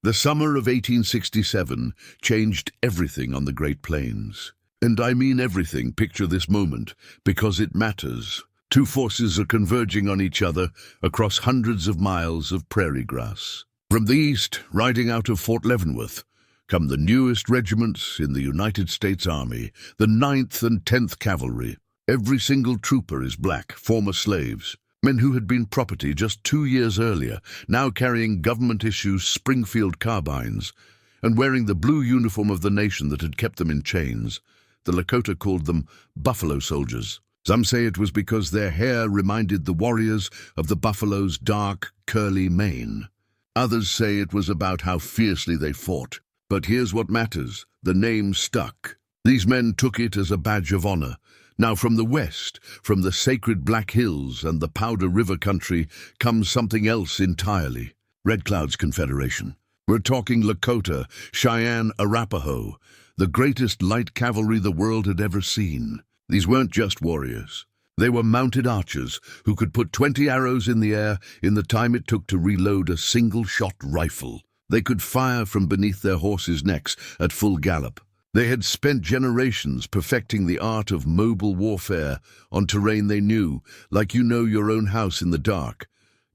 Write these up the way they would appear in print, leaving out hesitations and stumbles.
The summer of 1867 changed everything on the Great Plains. And I mean everything. Picture this moment, because it matters. Two forces are converging on each other across hundreds of miles of prairie grass. From the east, riding out of Fort Leavenworth, come the newest regiments in the United States Army, the Ninth and Tenth Cavalry. Every single trooper is black, former slaves, men who had been property just 2 years earlier, now carrying government-issue Springfield carbines, and wearing the blue uniform of the nation that had kept them in chains. The Lakota called them buffalo soldiers. Some say it was because their hair reminded the warriors of the buffalo's dark, curly mane. Others say it was about how fiercely they fought. But here's what matters. The name stuck. These men took it as a badge of honor. Now from the west, from the sacred Black Hills and the Powder River country, comes something else entirely. Red Cloud's Confederation. We're talking Lakota, Cheyenne, Arapaho, the greatest light cavalry the world had ever seen. These weren't just warriors. They were mounted archers who could put 20 arrows in the air in the time it took to reload a single-shot rifle. They could fire from beneath their horses' necks at full gallop. They had spent generations perfecting the art of mobile warfare on terrain they knew, like you know your own house in the dark.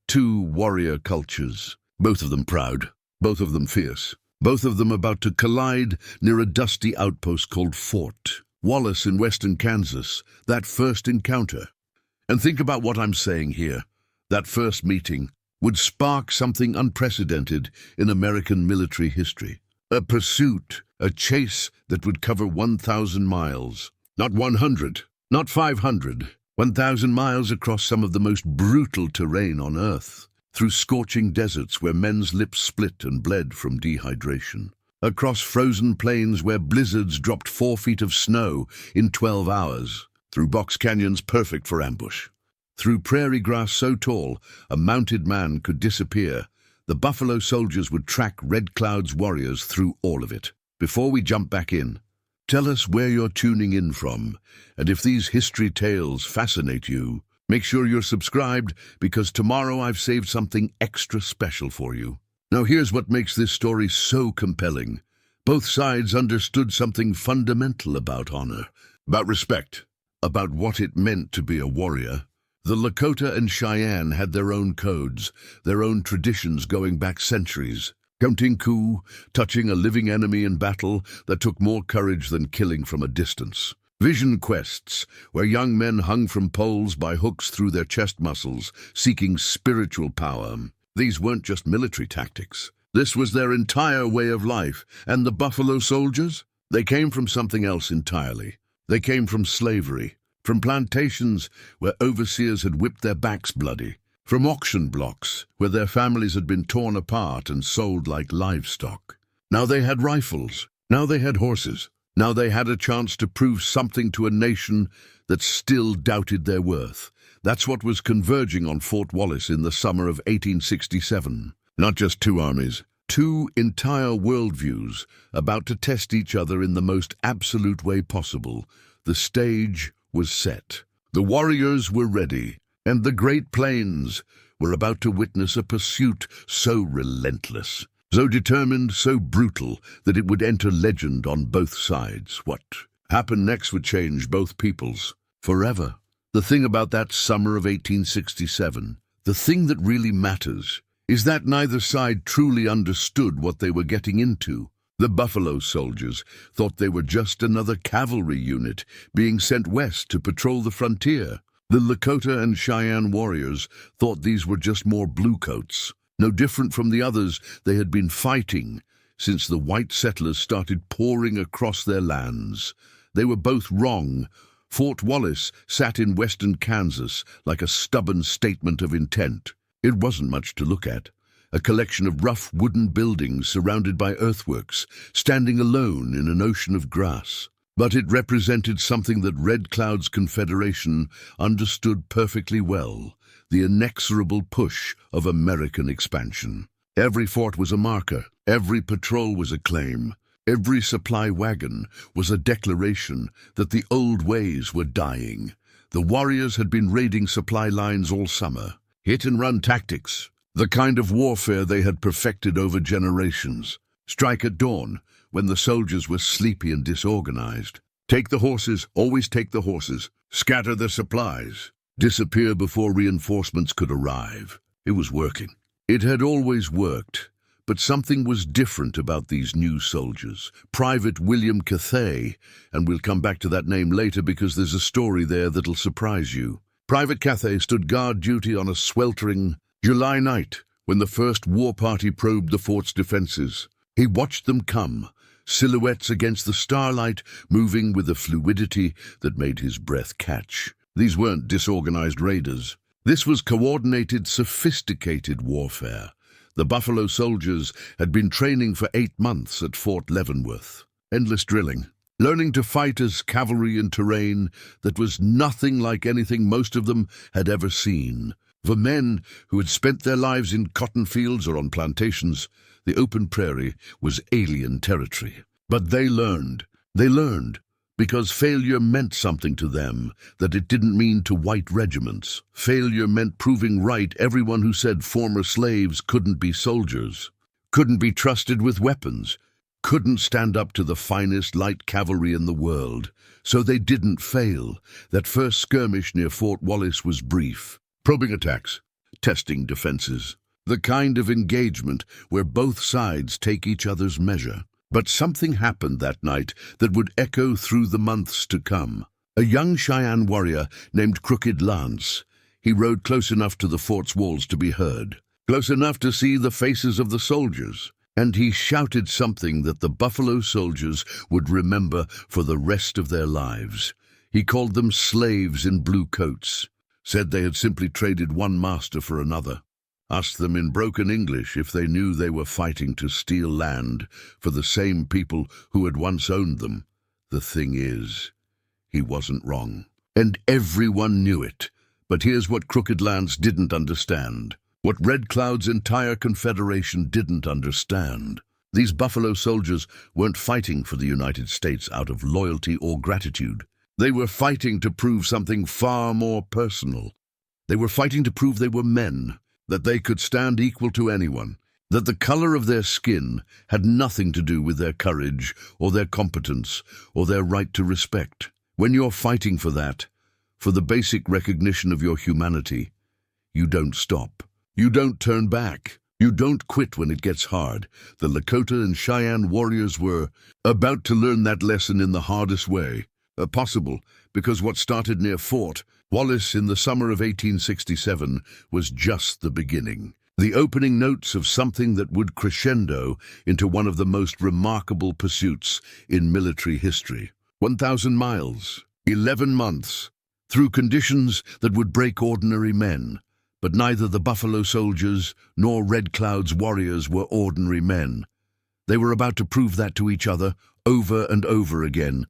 Two warrior cultures, both of them proud, both of them fierce, both of them about to collide near a dusty outpost called Fort Wallace in western Kansas, that first encounter. And think about what I'm saying here. That first meeting would spark something unprecedented in American military history. A pursuit, a chase that would cover 1,000 miles. Not 100, not 500, 1,000 miles across some of the most brutal terrain on Earth. Through scorching deserts where men's lips split and bled from dehydration. Across frozen plains where blizzards dropped 4 feet of snow in 12 hours. Through box canyons perfect for ambush. Through prairie grass so tall, a mounted man could disappear. The buffalo soldiers would track Red Cloud's warriors through all of it. Before we jump back in, tell us where you're tuning in from, and if these history tales fascinate you, make sure you're subscribed, because tomorrow I've saved something extra special for you. Now here's what makes this story so compelling. Both sides understood something fundamental about honor, about respect, about what it meant to be a warrior. The Lakota and Cheyenne had their own codes, their own traditions going back centuries. Counting coup, touching a living enemy in battle that took more courage than killing from a distance. Vision quests, where young men hung from poles by hooks through their chest muscles, seeking spiritual power. These weren't just military tactics. This was their entire way of life. And the buffalo soldiers? They came from something else entirely. They came from slavery. From plantations where overseers had whipped their backs bloody. From auction blocks where their families had been torn apart and sold like livestock. Now they had rifles. Now they had horses. Now they had a chance to prove something to a nation that still doubted their worth. That's what was converging on Fort Wallace in the summer of 1867. Not just two armies, two entire worldviews about to test each other in the most absolute way possible. The stage was set. The warriors were ready, and the Great Plains were about to witness a pursuit so relentless, so determined, so brutal, that it would enter legend on both sides. What happened next would change both peoples forever. The thing about that summer of 1867, the thing that really matters, is that neither side truly understood what they were getting into. The buffalo soldiers thought they were just another cavalry unit being sent west to patrol the frontier. The Lakota and Cheyenne warriors thought these were just more bluecoats, no different from the others they had been fighting since the white settlers started pouring across their lands. They were both wrong. Fort Wallace sat in western Kansas like a stubborn statement of intent. It wasn't much to look at. A collection of rough wooden buildings surrounded by earthworks, standing alone in an ocean of grass. But it represented something that Red Cloud's Confederation understood perfectly well, the inexorable push of American expansion. Every fort was a marker, every patrol was a claim, every supply wagon was a declaration that the old ways were dying. The warriors had been raiding supply lines all summer. Hit-and-run tactics, the kind of warfare they had perfected over generations. Strike at dawn, when the soldiers were sleepy and disorganized. Take the horses, always take the horses. Scatter the supplies. Disappear before reinforcements could arrive. It was working. It had always worked. But something was different about these new soldiers. Private William Cathay, and we'll come back to that name later because there's a story there that'll surprise you. Private Cathay stood guard duty on a sweltering July night when the first war party probed the fort's defenses. He watched them come, silhouettes against the starlight, moving with a fluidity that made his breath catch. These weren't disorganized raiders. This was coordinated, sophisticated warfare. The Buffalo Soldiers had been training for 8 months at Fort Leavenworth. Endless drilling, learning to fight as cavalry in terrain that was nothing like anything most of them had ever seen. For men who had spent their lives in cotton fields or on plantations, the open prairie was alien territory. But they learned. Because failure meant something to them that it didn't mean to white regiments. Failure meant proving right everyone who said former slaves couldn't be soldiers, couldn't be trusted with weapons, couldn't stand up to the finest light cavalry in the world. So they didn't fail. That first skirmish near Fort Wallace was brief. Probing attacks, testing defenses, the kind of engagement where both sides take each other's measure. But something happened that night that would echo through the months to come. A young Cheyenne warrior named Crooked Lance. He rode close enough to the fort's walls to be heard, close enough to see the faces of the soldiers, and he shouted something that the Buffalo Soldiers would remember for the rest of their lives. He called them slaves in blue coats, said they had simply traded one master for another. Asked them in broken English if they knew they were fighting to steal land for the same people who had once owned them. The thing is, he wasn't wrong. And everyone knew it. But here's what Crooked Lance didn't understand. What Red Cloud's entire confederation didn't understand. These Buffalo Soldiers weren't fighting for the United States out of loyalty or gratitude. They were fighting to prove something far more personal. They were fighting to prove they were men, that they could stand equal to anyone, that the color of their skin had nothing to do with their courage or their competence or their right to respect. When you're fighting for that, for the basic recognition of your humanity, you don't stop. You don't turn back. You don't quit when it gets hard. The Lakota and Cheyenne warriors were about to learn that lesson in the hardest way possible, because what started near Fort Wallace in the summer of 1867 was just the beginning, the opening notes of something that would crescendo into one of the most remarkable pursuits in military history. 1,000 miles, 11 months, through conditions that would break ordinary men. But neither the Buffalo Soldiers nor Red Cloud's warriors were ordinary men. They were about to prove that to each other over and over again,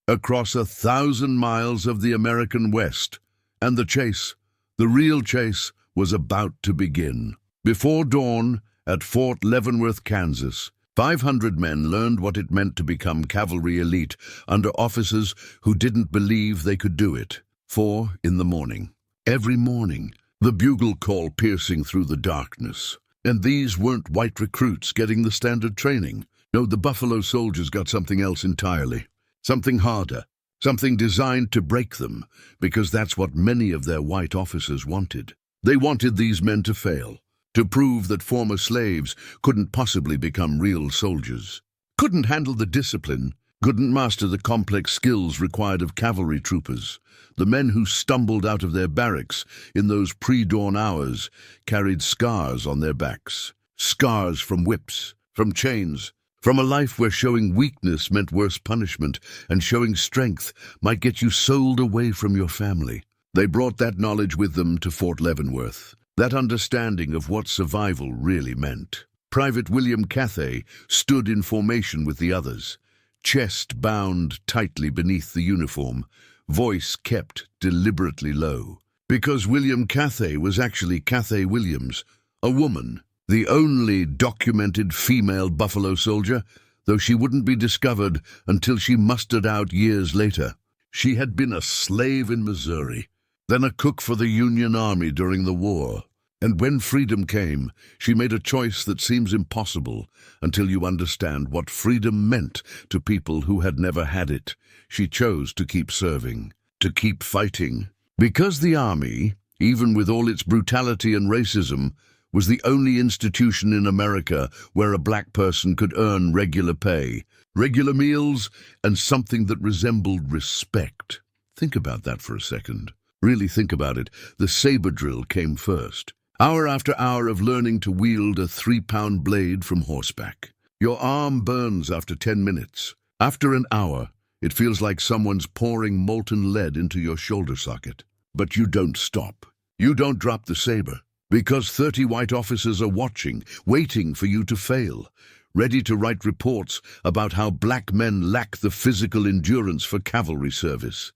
across 1,000 miles of the American West. And the chase, the real chase, was about to begin. Before dawn, at Fort Leavenworth, Kansas, 500 men learned what it meant to become cavalry elite under officers who didn't believe they could do it. 4 in the morning. Every morning, the bugle call piercing through the darkness. And these weren't white recruits getting the standard training. No, the Buffalo Soldiers got something else entirely. Something harder. Something designed to break them, because that's what many of their white officers wanted. They wanted these men to fail, to prove that former slaves couldn't possibly become real soldiers, couldn't handle the discipline, couldn't master the complex skills required of cavalry troopers. The men who stumbled out of their barracks in those pre-dawn hours carried scars on their backs, scars from whips, from chains, from a life where showing weakness meant worse punishment, and showing strength might get you sold away from your family. They brought that knowledge with them to Fort Leavenworth, that understanding of what survival really meant. Private William Cathay stood in formation with the others, chest bound tightly beneath the uniform, voice kept deliberately low. Because William Cathay was actually Cathay Williams, a woman, the only documented female Buffalo Soldier, though she wouldn't be discovered until she mustered out years later. She had been a slave in Missouri, then a cook for the Union Army during the war, And when freedom came, she made a choice that seems impossible until you understand what freedom meant to people who had never had it. She chose to keep serving, to keep fighting. Because the army, even with all its brutality and racism, was the only institution in America where a black person could earn regular pay, regular meals, and something that resembled respect. Think about that for a second. Really think about it. The saber drill came first. Hour after hour of learning to wield a 3-pound blade from horseback. Your arm burns after 10 minutes. After an hour, it feels like someone's pouring molten lead into your shoulder socket. But you don't stop. You don't drop the saber. Because 30 white officers are watching, waiting for you to fail, ready to write reports about how black men lack the physical endurance for cavalry service.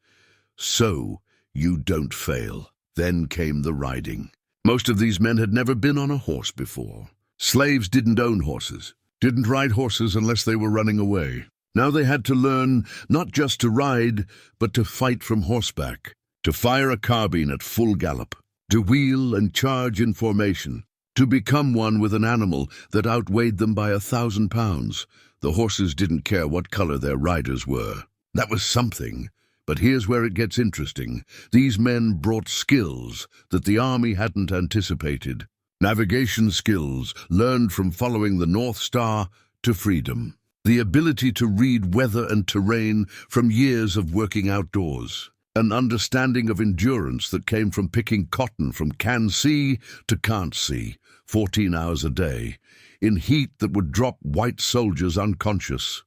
So, you don't fail. Then came the riding. Most of these men had never been on a horse before. Slaves didn't own horses, didn't ride horses unless they were running away. Now they had to learn not just to ride, but to fight from horseback, to fire a carbine at full gallop, to wheel and charge in formation, to become one with an animal that outweighed them by 1,000 pounds. The horses didn't care what color their riders were. That was something. But here's where it gets interesting. These men brought skills that the army hadn't anticipated. Navigation skills learned from following the North Star to freedom. The ability to read weather and terrain from years of working outdoors. An understanding of endurance that came from picking cotton from can see to can't see, 14 hours a day, in heat that would drop white soldiers unconscious.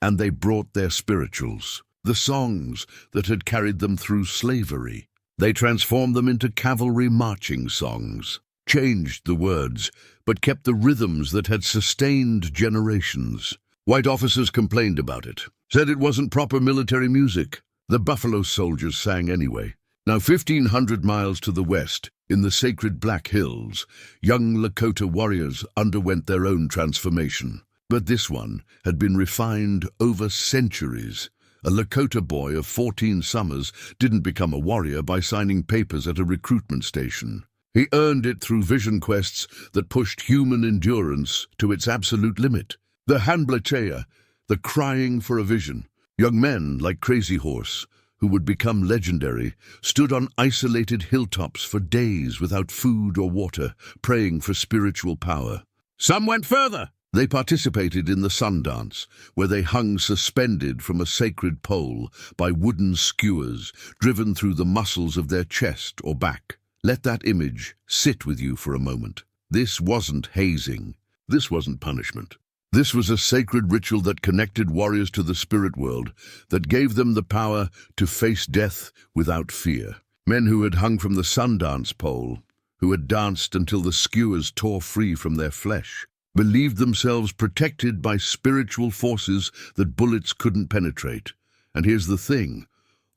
And they brought their spirituals. The songs that had carried them through slavery. They transformed them into cavalry marching songs, changed the words, but kept the rhythms that had sustained generations. White officers complained about it, said it wasn't proper military music. The Buffalo Soldiers sang anyway. Now 1,500 miles to the west, in the sacred Black Hills, young Lakota warriors underwent their own transformation. But this one had been refined over centuries. A Lakota boy of 14 summers didn't become a warrior by signing papers at a recruitment station. He earned it through vision quests that pushed human endurance to its absolute limit. The Hanblechea, the crying for a vision. Young men like Crazy Horse, who would become legendary, stood on isolated hilltops for days without food or water, praying for spiritual power. Some went further. They participated in the sun dance, where they hung suspended from a sacred pole by wooden skewers driven through the muscles of their chest or back. Let that image sit with you for a moment. This wasn't hazing. This wasn't punishment. This was a sacred ritual that connected warriors to the spirit world, that gave them the power to face death without fear. Men who had hung from the sun dance pole, who had danced until the skewers tore free from their flesh, believed themselves protected by spiritual forces that bullets couldn't penetrate. And here's the thing.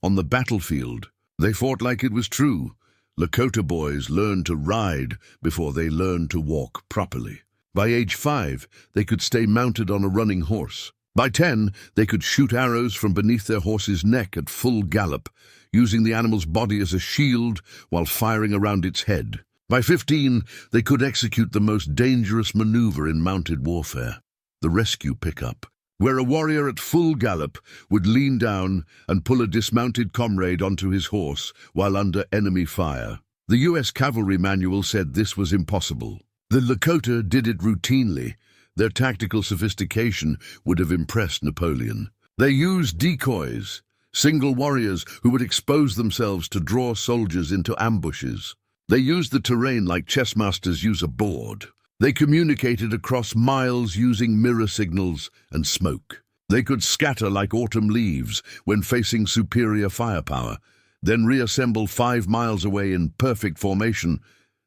On the battlefield, they fought like it was true. Lakota boys learned to ride before they learned to walk properly. By age 5, they could stay mounted on a running horse. By 10, they could shoot arrows from beneath their horse's neck at full gallop, using the animal's body as a shield while firing around its head. By 15, they could execute the most dangerous maneuver in mounted warfare, the rescue pickup, where a warrior at full gallop would lean down and pull a dismounted comrade onto his horse while under enemy fire. The U.S. Cavalry Manual said this was impossible. The Lakota did it routinely. Their tactical sophistication would have impressed Napoleon. They used decoys, single warriors who would expose themselves to draw soldiers into ambushes. They used the terrain like chess masters use a board. They communicated across miles using mirror signals and smoke. They could scatter like autumn leaves when facing superior firepower, then reassemble 5 miles away in perfect formation.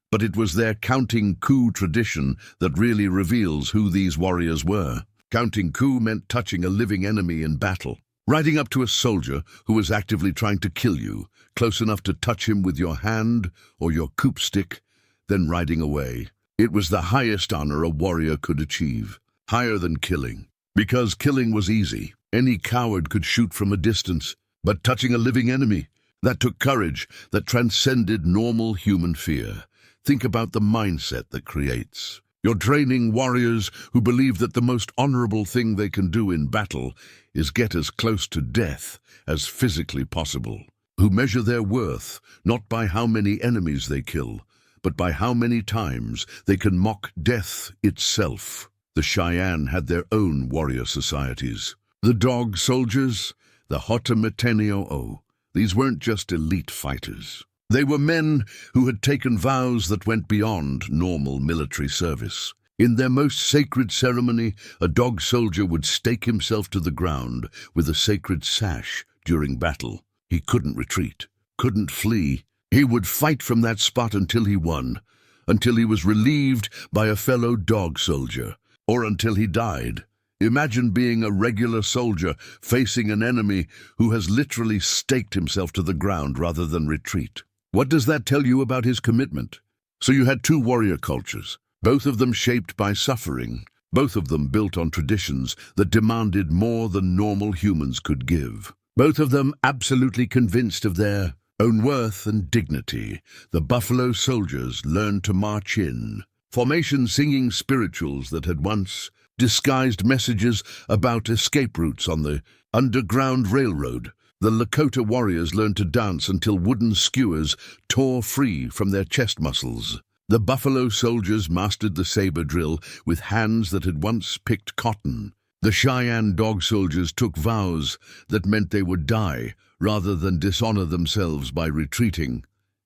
But it was their counting coup tradition that really reveals who these warriors were. Counting coup meant touching a living enemy in battle. Riding up to a soldier who was actively trying to kill you, close enough to touch him with your hand or your coup stick, then riding away. It was the highest honor a warrior could achieve, higher than killing. Because killing was easy. Any coward could shoot from a distance. But touching a living enemy, that took courage that transcended normal human fear. Think about the mindset that creates. You're training warriors who believe that the most honorable thing they can do in battle is get as close to death as physically possible. Who measure their worth not by how many enemies they kill, but by how many times they can mock death itself. The Cheyenne had their own warrior societies. The Dog Soldiers, the Hotametenio. These weren't just elite fighters. They were men who had taken vows that went beyond normal military service. In their most sacred ceremony, a dog soldier would stake himself to the ground with a sacred sash during battle. He couldn't retreat, couldn't flee. He would fight from that spot until he won, until he was relieved by a fellow dog soldier, or until he died. Imagine being a regular soldier facing an enemy who has literally staked himself to the ground rather than retreat. What does that tell you about his commitment? So you had two warrior cultures, both of them shaped by suffering, both of them built on traditions that demanded more than normal humans could give. Both of them absolutely convinced of their own worth and dignity. The Buffalo Soldiers learned to march in formation, singing spirituals that had once disguised messages about escape routes on the Underground Railroad. The Lakota warriors learned to dance until wooden skewers tore free from their chest muscles. The Buffalo Soldiers mastered the saber drill with hands that had once picked cotton. The Cheyenne Dog Soldiers took vows that meant they would die rather than dishonor themselves by retreating.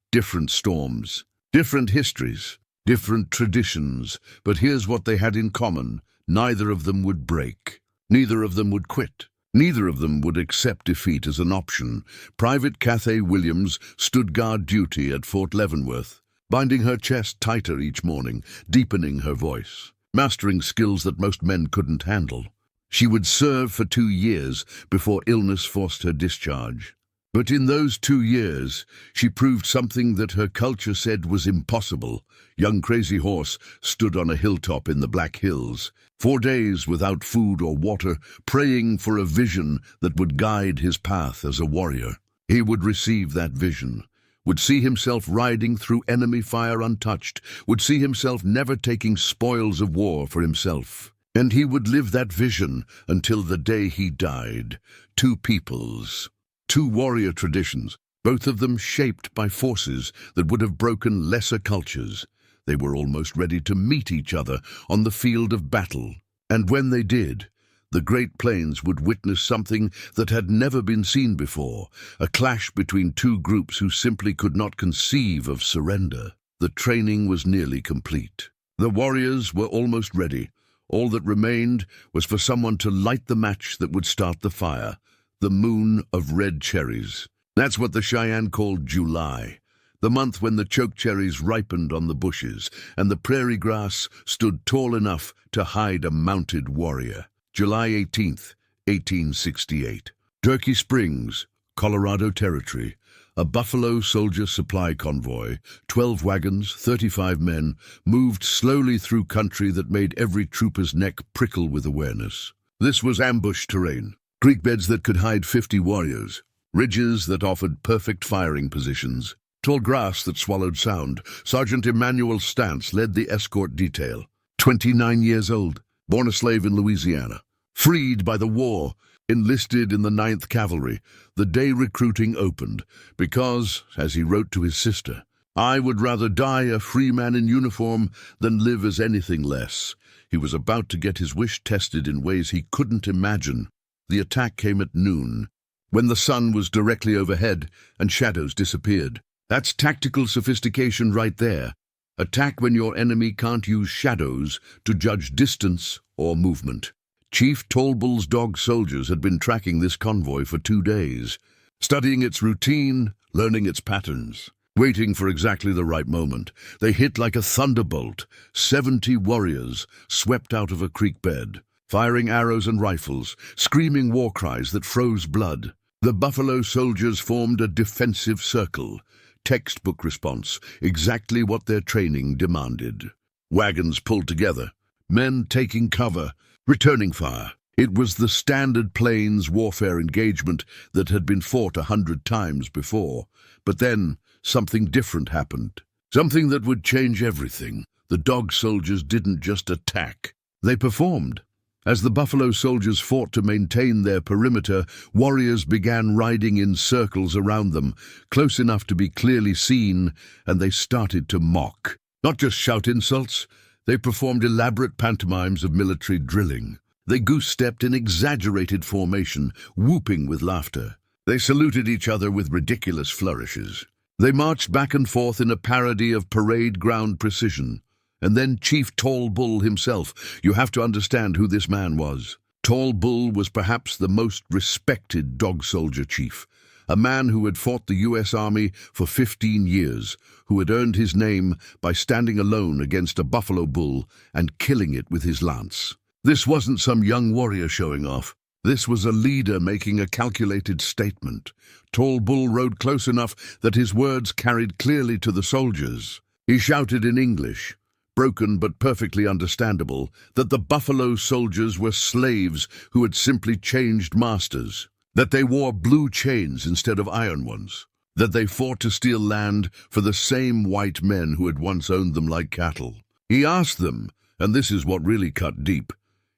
Different storms, different histories, different traditions, but here's what they had in common. Neither of them would break. Neither of them would quit. Neither of them would accept defeat as an option. Private Cathay Williams stood guard duty at Fort Leavenworth, binding her chest tighter each morning, deepening her voice, mastering skills that most men couldn't handle. She would serve for 2 years before illness forced her discharge. But in those 2 years, she proved something that her culture said was impossible. Young Crazy Horse stood on a hilltop in the Black Hills, 4 days without food or water, praying for a vision that would guide his path as a warrior. He would receive that vision, would see himself riding through enemy fire untouched, would see himself never taking spoils of war for himself. And he would live that vision until the day he died. Two peoples, two warrior traditions, both of them shaped by forces that would have broken lesser cultures. They were almost ready to meet each other on the field of battle. And when they did, the Great Plains would witness something that had never been seen before, a clash between two groups who simply could not conceive of surrender. The training was nearly complete. The warriors were almost ready. All that remained was for someone to light the match that would start the fire, the moon of red cherries. That's what the Cheyenne called July, the month when the chokecherries ripened on the bushes and the prairie grass stood tall enough to hide a mounted warrior. July 18th, 1868. Turkey Springs, Colorado Territory. A Buffalo Soldier supply convoy, 12 wagons, 35 men, moved slowly through country that made every trooper's neck prickle with awareness. This was ambush terrain, creek beds that could hide 50 warriors, ridges that offered perfect firing positions, tall grass that swallowed sound. Sergeant Emmanuel Stantz led the escort detail. 29 years old, born a slave in Louisiana, freed by the war, enlisted in the Ninth Cavalry. The day recruiting opened, because, as he wrote to his sister, "I would rather die a free man in uniform than live as anything less." He was about to get his wish tested in ways he couldn't imagine. The attack came at noon, when the sun was directly overhead and shadows disappeared. That's tactical sophistication right there. Attack when your enemy can't use shadows to judge distance or movement. Chief Tolbull's Dog Soldiers had been tracking this convoy for 2 days, studying its routine, learning its patterns, waiting for exactly the right moment. They hit like a thunderbolt. 70 warriors swept out of a creek bed, firing arrows and rifles, screaming war cries that froze blood. The Buffalo Soldiers formed a defensive circle. Textbook response, exactly what their training demanded. Wagons pulled together, men taking cover, returning fire. It was the standard plains warfare engagement that had been fought 100 times before. But then something different happened. Something that would change everything. The dog soldiers didn't just attack. They performed. As the buffalo soldiers fought to maintain their perimeter, warriors began riding in circles around them, close enough to be clearly seen, and they started to mock. Not just shout insults, they performed elaborate pantomimes of military drilling. They goose-stepped in exaggerated formation, whooping with laughter. They saluted each other with ridiculous flourishes. They marched back and forth in a parody of parade ground precision. And then Chief Tall Bull himself. You have to understand who this man was. Tall Bull was perhaps the most respected dog soldier chief, a man who had fought the U.S. Army for 15 years, who had earned his name by standing alone against a buffalo bull and killing it with his lance. This wasn't some young warrior showing off. This was a leader making a calculated statement. Tall Bull rode close enough that his words carried clearly to the soldiers. He shouted in English, broken but perfectly understandable, that the buffalo soldiers were slaves who had simply changed masters, that they wore blue chains instead of iron ones, that they fought to steal land for the same white men who had once owned them like cattle. He asked them, and this is what really cut deep,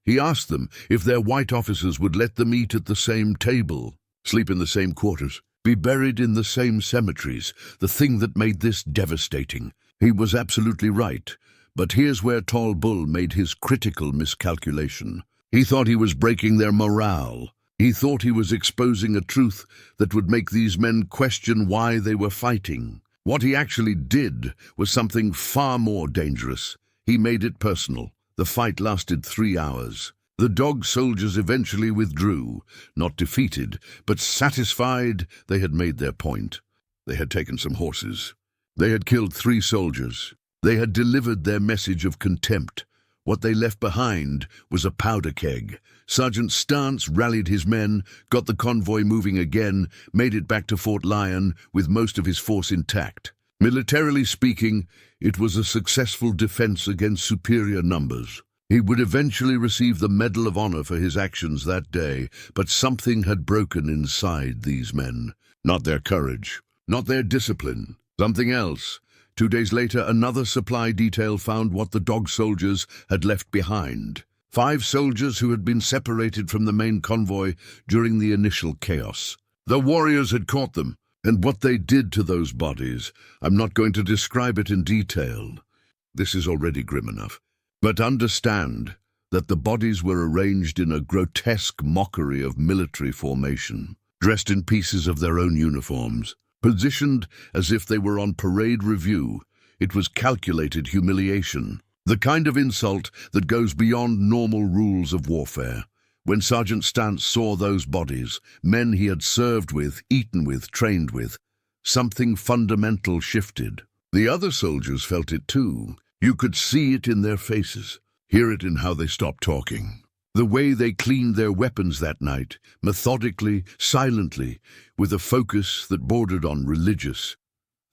he asked them if their white officers would let them eat at the same table, sleep in the same quarters, be buried in the same cemeteries, the thing that made this devastating. He was absolutely right. But here's where Tall Bull made his critical miscalculation. He thought he was breaking their morale. He thought he was exposing a truth that would make these men question why they were fighting. What he actually did was something far more dangerous. He made it personal. The fight lasted 3 hours. The dog soldiers eventually withdrew, not defeated, but satisfied they had made their point. They had taken some horses. They had killed 3 soldiers. They had delivered their message of contempt. What they left behind was a powder keg. Sergeant Stance rallied his men, got the convoy moving again, made it back to Fort Lyon with most of his force intact. Militarily speaking, it was a successful defense against superior numbers. He would eventually receive the Medal of Honor for his actions that day, but something had broken inside these men. Not their courage, not their discipline, something else. 2 days later, another supply detail found what the dog soldiers had left behind. 5 soldiers who had been separated from the main convoy during the initial chaos. The warriors had caught them, and what they did to those bodies, I'm not going to describe it in detail. This is already grim enough. But understand that the bodies were arranged in a grotesque mockery of military formation, dressed in pieces of their own uniforms. Positioned as if they were on parade review. It was calculated humiliation, the kind of insult that goes beyond normal rules of warfare. When Sergeant Stance saw those bodies, men he had served with, eaten with, trained with, something fundamental shifted. The other soldiers felt it too. You could see it in their faces, hear it in how they stopped talking. The way they cleaned their weapons that night, methodically, silently, with a focus that bordered on religious.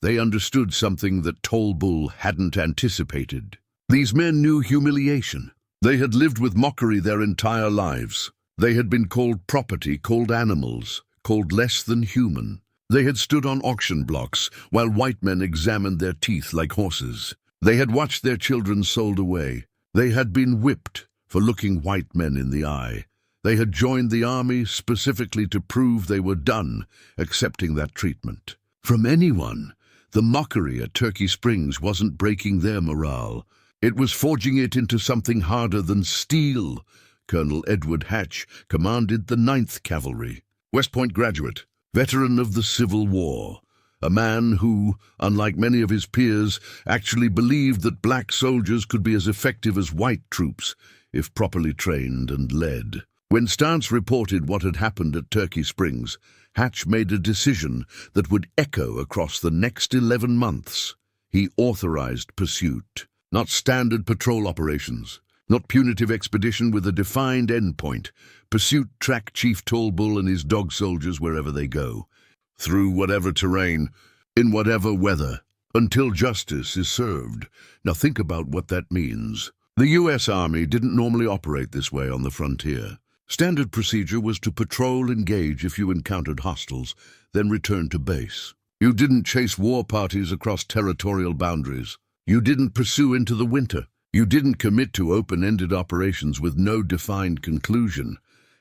They understood something that Tall Bull hadn't anticipated. These men knew humiliation. They had lived with mockery their entire lives. They had been called property, called animals, called less than human. They had stood on auction blocks while white men examined their teeth like horses. They had watched their children sold away. They had been whipped for looking white men in the eye. They had joined the army specifically to prove they were done accepting that treatment. From anyone, the mockery at Turkey Springs wasn't breaking their morale. It was forging it into something harder than steel. Colonel Edward Hatch commanded the Ninth Cavalry. West Point graduate, veteran of the Civil War. A man who, unlike many of his peers, actually believed that black soldiers could be as effective as white troops if properly trained and led. When Stance reported what had happened at Turkey Springs, Hatch made a decision that would echo across the next 11 months. He authorized pursuit, not standard patrol operations, not punitive expedition with a defined endpoint. Pursuit track Chief Tall Bull and his dog soldiers wherever they go, through whatever terrain, in whatever weather, until justice is served. Now think about what that means. The U.S. Army didn't normally operate this way on the frontier. Standard procedure was to patrol, engage if you encountered hostiles, then return to base. You didn't chase war parties across territorial boundaries. You didn't pursue into the winter. You didn't commit to open-ended operations with no defined conclusion.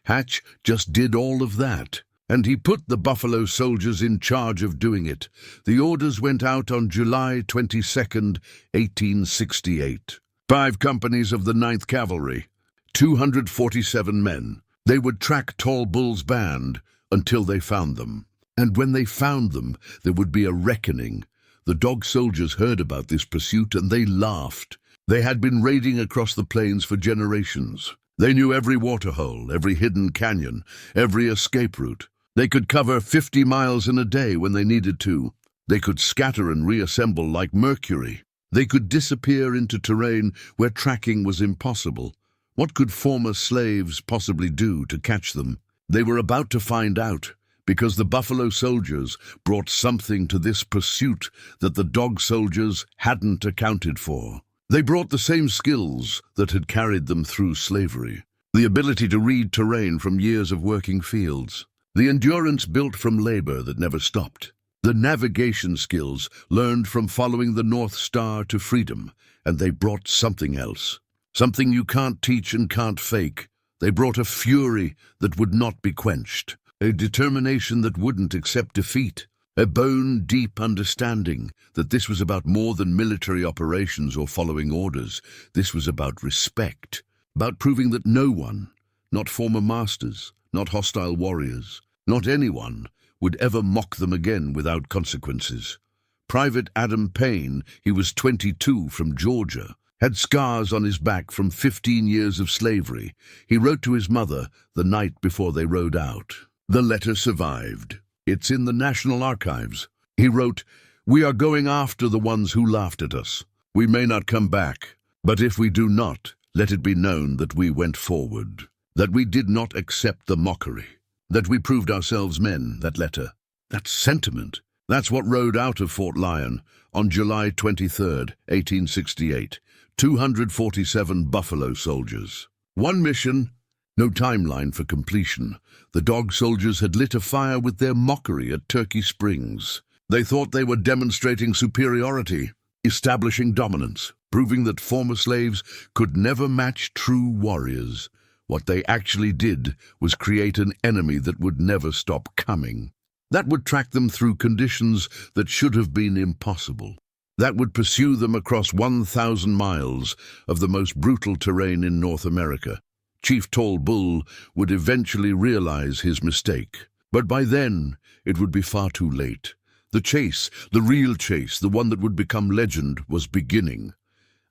Hatch just did all of that. And he put the Buffalo Soldiers in charge of doing it. The orders went out on July 22nd, 1868. 5 companies of the Ninth Cavalry, 247 men. They would track Tall Bull's band until they found them. And when they found them, there would be a reckoning. The dog soldiers heard about this pursuit and they laughed. They had been raiding across the plains for generations. They knew every waterhole, every hidden canyon, every escape route. They could cover 50 miles in a day when they needed to. They could scatter and reassemble like mercury. They could disappear into terrain where tracking was impossible. What could former slaves possibly do to catch them? They were about to find out, because the Buffalo Soldiers brought something to this pursuit that the dog soldiers hadn't accounted for. They brought the same skills that had carried them through slavery. The ability to read terrain from years of working fields. The endurance built from labor that never stopped. The navigation skills learned from following the North Star to freedom. And they brought something else. Something you can't teach and can't fake. They brought a fury that would not be quenched. A determination that wouldn't accept defeat. A bone-deep understanding that this was about more than military operations or following orders. This was about respect. About proving that no one, not former masters, not hostile warriors, not anyone, would ever mock them again without consequences. Private Adam Payne, he was 22 from Georgia, had scars on his back from 15 years of slavery. He wrote to his mother the night before they rode out. The letter survived. It's in the National Archives. He wrote, "We are going after the ones who laughed at us. We may not come back, but if we do not, let it be known that we went forward, that we did not accept the mockery, that we proved ourselves men." That letter, that sentiment, that's what rode out of Fort Lyon on July 23rd, 1868. 247 Buffalo Soldiers. One mission, no timeline for completion. The dog soldiers had lit a fire with their mockery at Turkey Springs. They thought they were demonstrating superiority, establishing dominance, proving that former slaves could never match true warriors. What they actually did was create an enemy that would never stop coming. That would track them through conditions that should have been impossible. That would pursue them across 1,000 miles of the most brutal terrain in North America. Chief Tall Bull would eventually realize his mistake. But by then, it would be far too late. The chase, the real chase, the one that would become legend, was beginning.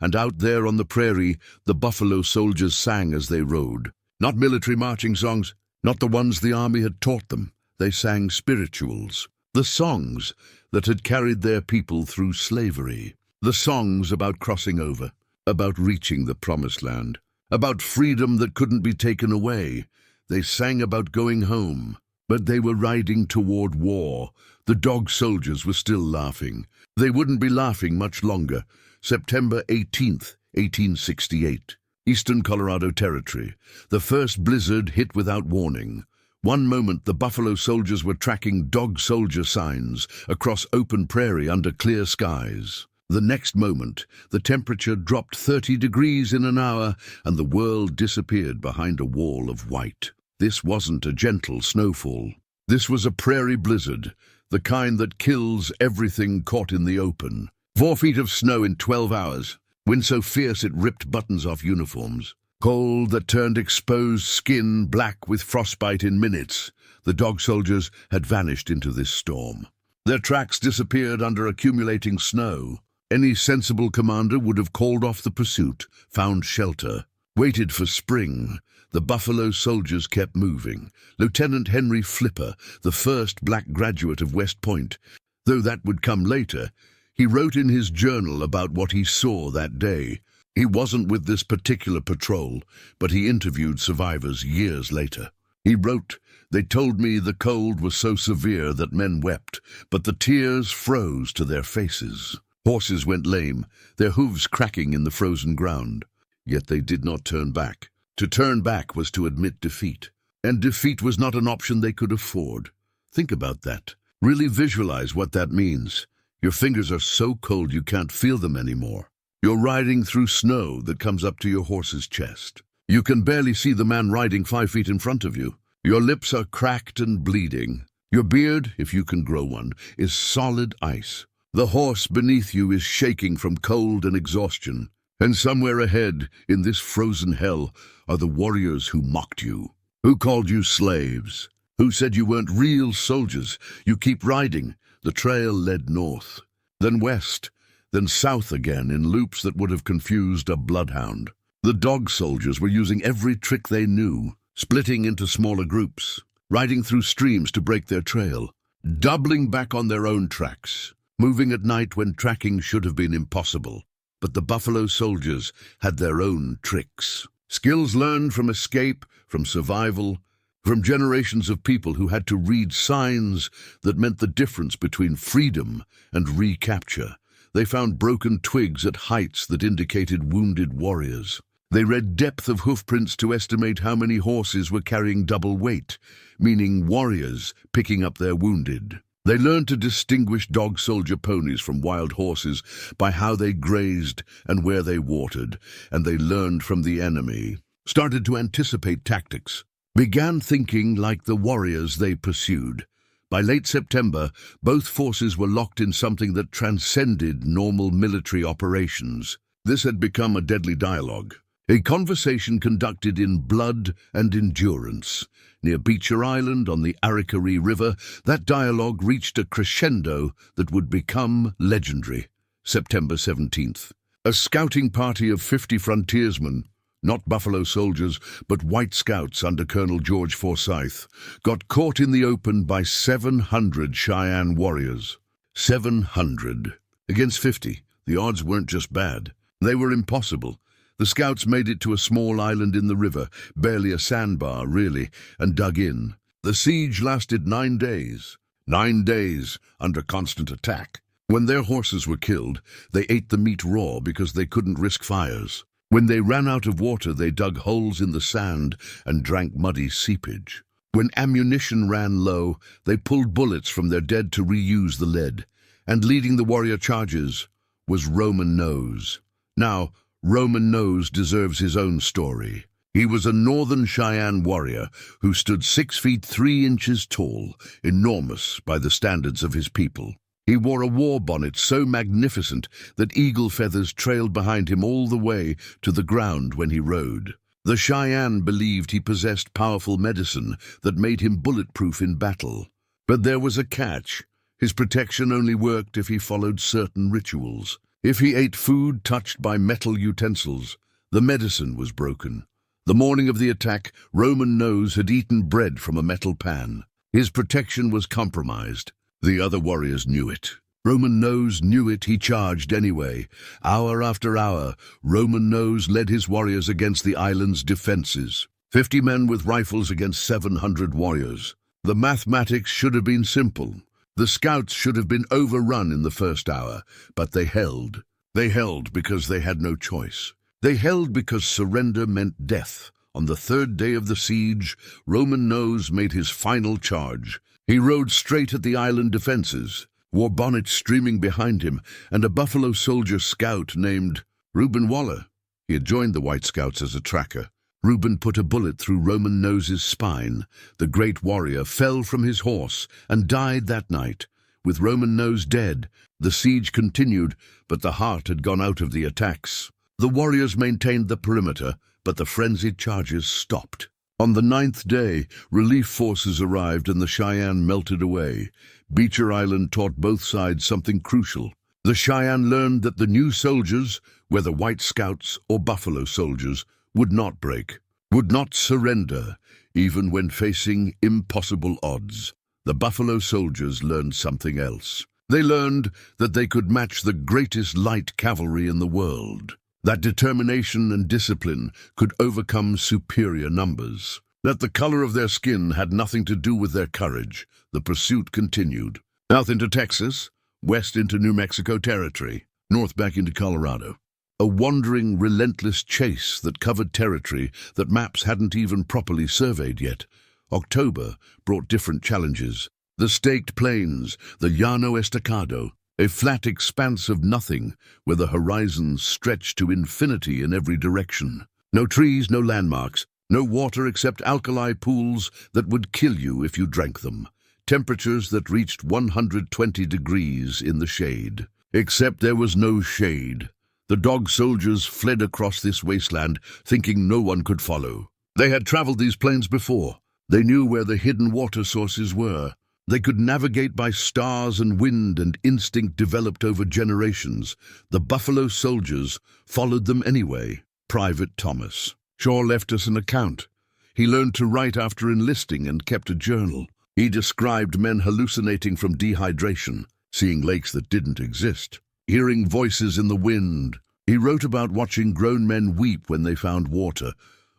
And out there on the prairie, the Buffalo Soldiers sang as they rode. Not military marching songs, not the ones the army had taught them. They sang spirituals, the songs that had carried their people through slavery. The songs about crossing over, about reaching the promised land, about freedom that couldn't be taken away. They sang about going home, but they were riding toward war. The dog soldiers were still laughing. They wouldn't be laughing much longer. September 18th, 1868. Eastern Colorado Territory. The first blizzard hit without warning. One moment the Buffalo Soldiers were tracking dog soldier signs across open prairie under clear skies. The next moment, the temperature dropped 30 degrees in an hour and the world disappeared behind a wall of white. This wasn't a gentle snowfall. This was a prairie blizzard, the kind that kills everything caught in the open. 4 feet of snow in 12 hours, wind so fierce it ripped buttons off uniforms. Cold that turned exposed skin black with frostbite in minutes. The dog soldiers had vanished into this storm. Their tracks disappeared under accumulating snow. Any sensible commander would have called off the pursuit, found shelter, waited for spring. The Buffalo Soldiers kept moving. Lieutenant Henry Flipper, the first black graduate of West Point, though that would come later, he wrote in his journal about what he saw that day. He wasn't with this particular patrol, but he interviewed survivors years later. He wrote, "They told me the cold was so severe that men wept, but the tears froze to their faces. Horses went lame, their hooves cracking in the frozen ground. Yet they did not turn back. To turn back was to admit defeat, and defeat was not an option they could afford." Think about that. Really visualize what that means. Your fingers are so cold you can't feel them anymore. You're riding through snow that comes up to your horse's chest. You can barely see the man riding 5 feet in front of you. Your lips are cracked and bleeding. Your beard, if you can grow one, is solid ice. The horse beneath you is shaking from cold and exhaustion. And somewhere ahead, in this frozen hell, are the warriors who mocked you, who called you slaves, who said you weren't real soldiers. You keep riding. The trail led north, then west, then south again in loops that would have confused a bloodhound. The dog soldiers were using every trick they knew, splitting into smaller groups, riding through streams to break their trail, doubling back on their own tracks, moving at night when tracking should have been impossible. But the buffalo soldiers had their own tricks. Skills learned from escape, from survival, from generations of people who had to read signs that meant the difference between freedom and recapture. They found broken twigs at heights that indicated wounded warriors. They read depth of hoofprints to estimate how many horses were carrying double weight, meaning warriors picking up their wounded. They learned to distinguish dog soldier ponies from wild horses by how they grazed and where they watered, and they learned from the enemy, started to anticipate tactics, began thinking like the warriors they pursued. By late September, both forces were locked in something that transcended normal military operations. This had become a deadly dialogue, a conversation conducted in blood and endurance. Near Beecher Island on the Arickaree River, that dialogue reached a crescendo that would become legendary. September 17th. A scouting party of 50 frontiersmen, not buffalo soldiers, but white scouts under Colonel George Forsyth, got caught in the open by 700 Cheyenne warriors. 700 against 50. The odds weren't just bad. They were impossible. The scouts made it to a small island in the river, barely a sandbar, really, and dug in. The siege lasted 9 days. 9 days under constant attack. When their horses were killed, they ate the meat raw because they couldn't risk fires. When they ran out of water, they dug holes in the sand and drank muddy seepage. When ammunition ran low, they pulled bullets from their dead to reuse the lead. And leading the warrior charges was Roman Nose. Now, Roman Nose deserves his own story. He was a northern Cheyenne warrior who stood 6 feet 3 inches tall, enormous by the standards of his people. He wore a war bonnet so magnificent that eagle feathers trailed behind him all the way to the ground when he rode. The Cheyenne believed he possessed powerful medicine that made him bulletproof in battle. But there was a catch. His protection only worked if he followed certain rituals. If he ate food touched by metal utensils, the medicine was broken. The morning of the attack, Roman Nose had eaten bread from a metal pan. His protection was compromised. The other warriors knew it. Roman Nose knew it. He charged anyway. Hour after hour, Roman Nose led his warriors against the island's defenses. 50 men with rifles against 700 warriors. The mathematics should have been simple. The scouts should have been overrun in the first hour, but they held. They held because they had no choice. They held because surrender meant death. On the 3rd day of the siege, Roman Nose made his final charge. He rode straight at the island defenses, war bonnet streaming behind him, and a buffalo soldier scout named Reuben Waller. He had joined the White Scouts as a tracker. Reuben put a bullet through Roman Nose's spine. The great warrior fell from his horse and died that night. With Roman Nose dead, the siege continued, but the heart had gone out of the attacks. The warriors maintained the perimeter, but the frenzied charges stopped. On the 9th day, relief forces arrived and the Cheyenne melted away. Beecher Island taught both sides something crucial. The Cheyenne learned that the new soldiers, whether White Scouts or Buffalo soldiers, would not break, would not surrender, even when facing impossible odds. The Buffalo soldiers learned something else. They learned that they could match the greatest light cavalry in the world, that determination and discipline could overcome superior numbers, that the color of their skin had nothing to do with their courage. The pursuit continued. South into Texas, west into New Mexico territory, north back into Colorado. A wandering, relentless chase that covered territory that maps hadn't even properly surveyed yet. October brought different challenges. The staked plains, the Llano Estacado, a flat expanse of nothing where the horizons stretched to infinity in every direction. No trees, no landmarks, no water except alkali pools that would kill you if you drank them. Temperatures that reached 120 degrees in the shade. Except there was no shade. The dog soldiers fled across this wasteland, thinking no one could follow. They had traveled these plains before. They knew where the hidden water sources were. They could navigate by stars and wind, and instinct developed over generations. The buffalo soldiers followed them anyway. Private Thomas Shaw left us an account. He learned to write after enlisting and kept a journal. He described men hallucinating from dehydration, seeing lakes that didn't exist, hearing voices in the wind. He wrote about watching grown men weep when they found water,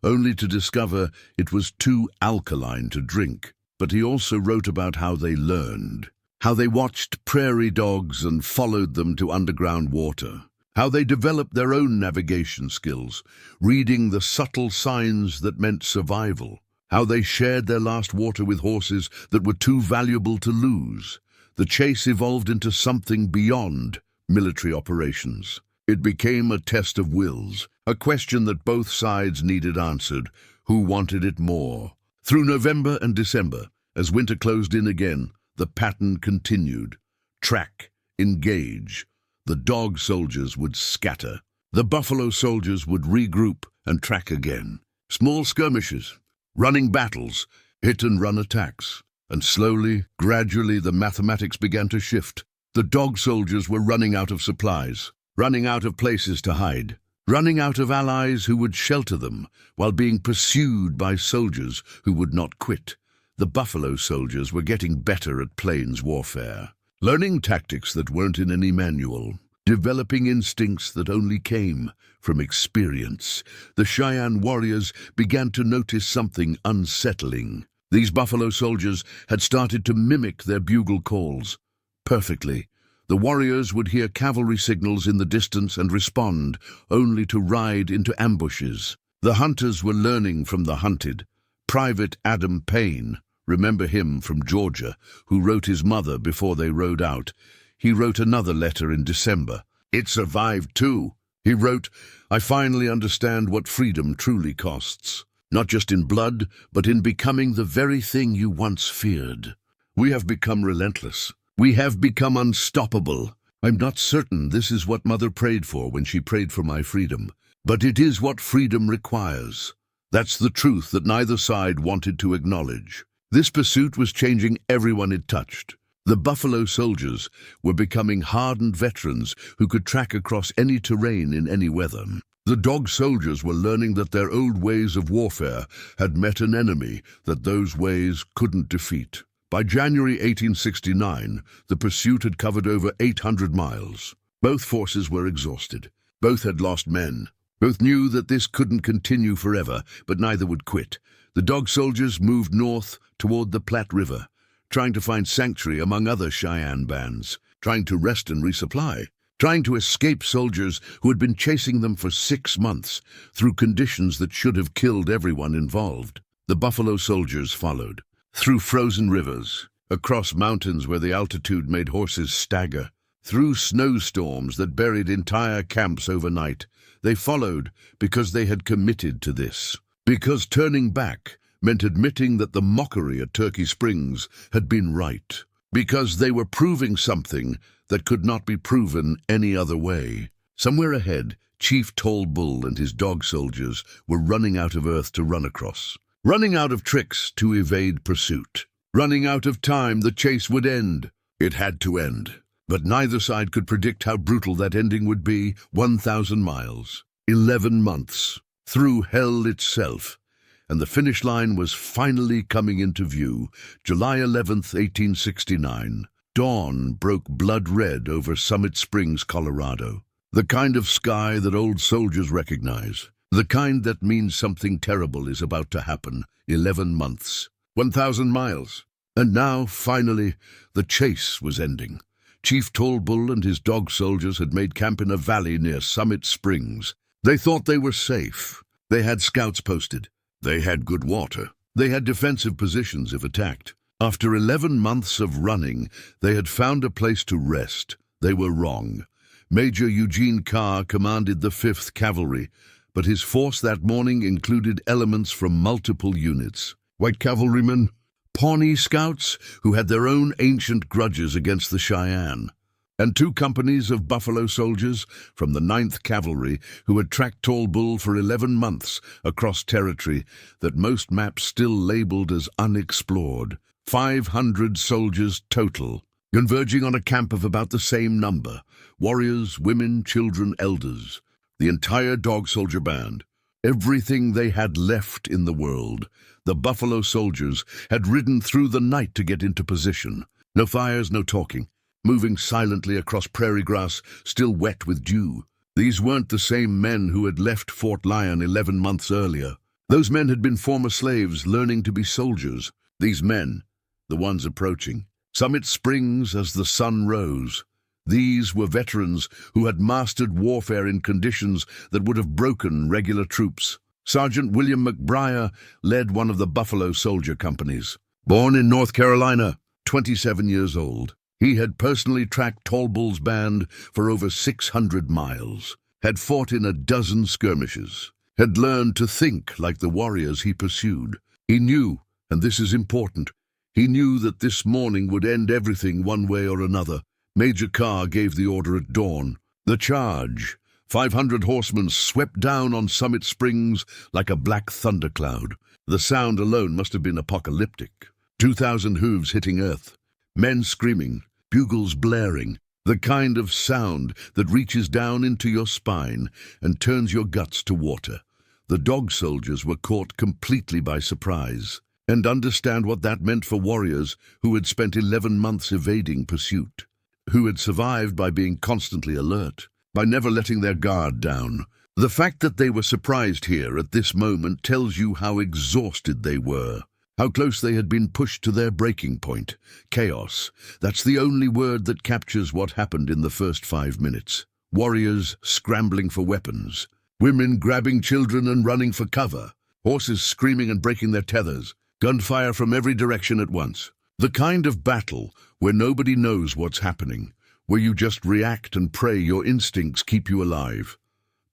only to discover it was too alkaline to drink. But he also wrote about how they learned, how they watched prairie dogs and followed them to underground water, how they developed their own navigation skills, reading the subtle signs that meant survival, how they shared their last water with horses that were too valuable to lose. The chase evolved into something beyond military operations. It became a test of wills, a question that both sides needed answered. Who wanted it more? Through November and December, as winter closed in again, the pattern continued. Track, engage. The dog soldiers would scatter. The buffalo soldiers would regroup and track again. Small skirmishes, running battles, hit-and-run attacks. And slowly, gradually, the mathematics began to shift. The dog soldiers were running out of supplies, running out of places to hide, running out of allies who would shelter them while being pursued by soldiers who would not quit. The buffalo soldiers were getting better at plains warfare, learning tactics that weren't in any manual, developing instincts that only came from experience. The Cheyenne warriors began to notice something unsettling. These buffalo soldiers had started to mimic their bugle calls perfectly. The warriors would hear cavalry signals in the distance and respond, only to ride into ambushes. The hunters were learning from the hunted. Private Adam Payne, remember him from Georgia, who wrote his mother before they rode out. He wrote another letter in December. It survived too. He wrote, "I finally understand what freedom truly costs. Not just in blood, but in becoming the very thing you once feared. We have become relentless. We have become unstoppable. I'm not certain this is what Mother prayed for when she prayed for my freedom, but it is what freedom requires." That's the truth that neither side wanted to acknowledge. This pursuit was changing everyone it touched. The buffalo soldiers were becoming hardened veterans who could track across any terrain in any weather. The dog soldiers were learning that their old ways of warfare had met an enemy that those ways couldn't defeat. By January 1869, the pursuit had covered over 800 miles. Both forces were exhausted. Both had lost men. Both knew that this couldn't continue forever, but neither would quit. The dog soldiers moved north toward the Platte River, trying to find sanctuary among other Cheyenne bands, trying to rest and resupply, trying to escape soldiers who had been chasing them for 6 months through conditions that should have killed everyone involved. The buffalo soldiers followed. Through frozen rivers, across mountains where the altitude made horses stagger, through snowstorms that buried entire camps overnight. They followed because they had committed to this. Because turning back meant admitting that the mockery at Turkey Springs had been right. Because they were proving something that could not be proven any other way. Somewhere ahead, Chief Tall Bull and his dog soldiers were running out of earth to run across. Running out of tricks to evade pursuit. Running out of time the chase would end. It had to end. But neither side could predict how brutal that ending would be. 1,000 miles. 11 months. Through hell itself. And the finish line was finally coming into view. July 11th, 1869. Dawn broke blood red over Summit Springs, Colorado. The kind of sky that old soldiers recognize. The kind that means something terrible is about to happen. 11 months. 1,000 miles. And now, finally, the chase was ending. Chief Tall Bull and his dog soldiers had made camp in a valley near Summit Springs. They thought they were safe. They had scouts posted. They had good water. They had defensive positions if attacked. After 11 months of running, they had found a place to rest. They were wrong. Major Eugene Carr commanded the 5th Cavalry, but his force that morning included elements from multiple units. White cavalrymen, Pawnee scouts who had their own ancient grudges against the Cheyenne, and 2 companies of buffalo soldiers from the 9th Cavalry who had tracked Tall Bull for 11 months across territory that most maps still labeled as unexplored. 500 soldiers total, converging on a camp of about the same number: warriors, women, children, elders, the entire dog soldier band. Everything they had left in the world. The buffalo soldiers had ridden through the night to get into position. No fires, no talking, moving silently across prairie grass still wet with dew. These weren't the same men who had left Fort Lyon 11 months earlier. Those men had been former slaves learning to be soldiers. These men, the ones approaching Summit Springs as the sun rose. These were veterans who had mastered warfare in conditions that would have broken regular troops. Sergeant William McBriar led one of the Buffalo Soldier companies. Born in North Carolina, 27 years old, he had personally tracked Tall Bull's band for over 600 miles, had fought in a dozen skirmishes, had learned to think like the warriors he pursued. He knew, and this is important, he knew that this morning would end everything one way or another. Major Carr gave the order at dawn. The charge. 500 horsemen swept down on Summit Springs like a black thundercloud. The sound alone must have been apocalyptic. 2,000 hooves hitting earth, men screaming, bugles blaring, the kind of sound that reaches down into your spine and turns your guts to water. The dog soldiers were caught completely by surprise, and understand what that meant for warriors who had spent 11 months evading pursuit, who had survived by being constantly alert, by never letting their guard down. The fact that they were surprised here at this moment tells you how exhausted they were, how close they had been pushed to their breaking point. Chaos. That's the only word that captures what happened in the first 5 minutes. Warriors scrambling for weapons, women grabbing children and running for cover, horses screaming and breaking their tethers, gunfire from every direction at once. The kind of battle where nobody knows what's happening, where you just react and pray your instincts keep you alive.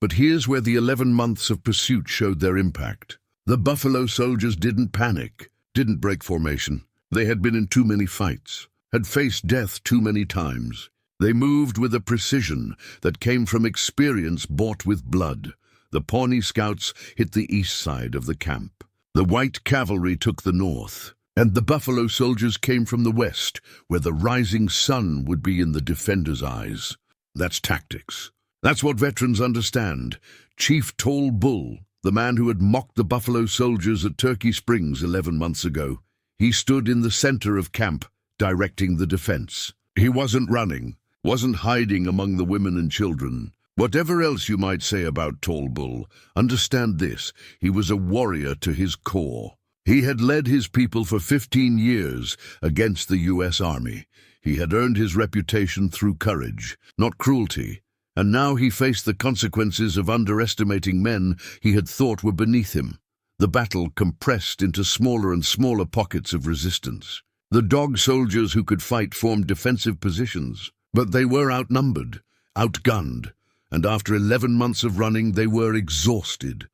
But here's where the 11 months of pursuit showed their impact. The Buffalo Soldiers didn't panic, didn't break formation. They had been in too many fights, had faced death too many times. They moved with a precision that came from experience bought with blood. The Pawnee Scouts hit the east side of the camp. The White Cavalry took the north, and the Buffalo Soldiers came from the west, where the rising sun would be in the defenders' eyes. That's tactics. That's what veterans understand. Chief Tall Bull, the man who had mocked the Buffalo Soldiers at Turkey Springs 11 months ago, he stood in the center of camp, directing the defense. He wasn't running, wasn't hiding among the women and children. Whatever else you might say about Tall Bull, understand this: he was a warrior to his core. He had led his people for 15 years against the U.S. Army. He had earned his reputation through courage, not cruelty, and now he faced the consequences of underestimating men he had thought were beneath him. The battle compressed into smaller and smaller pockets of resistance. The dog soldiers who could fight formed defensive positions, but they were outnumbered, outgunned, and after 11 months of running they were exhausted.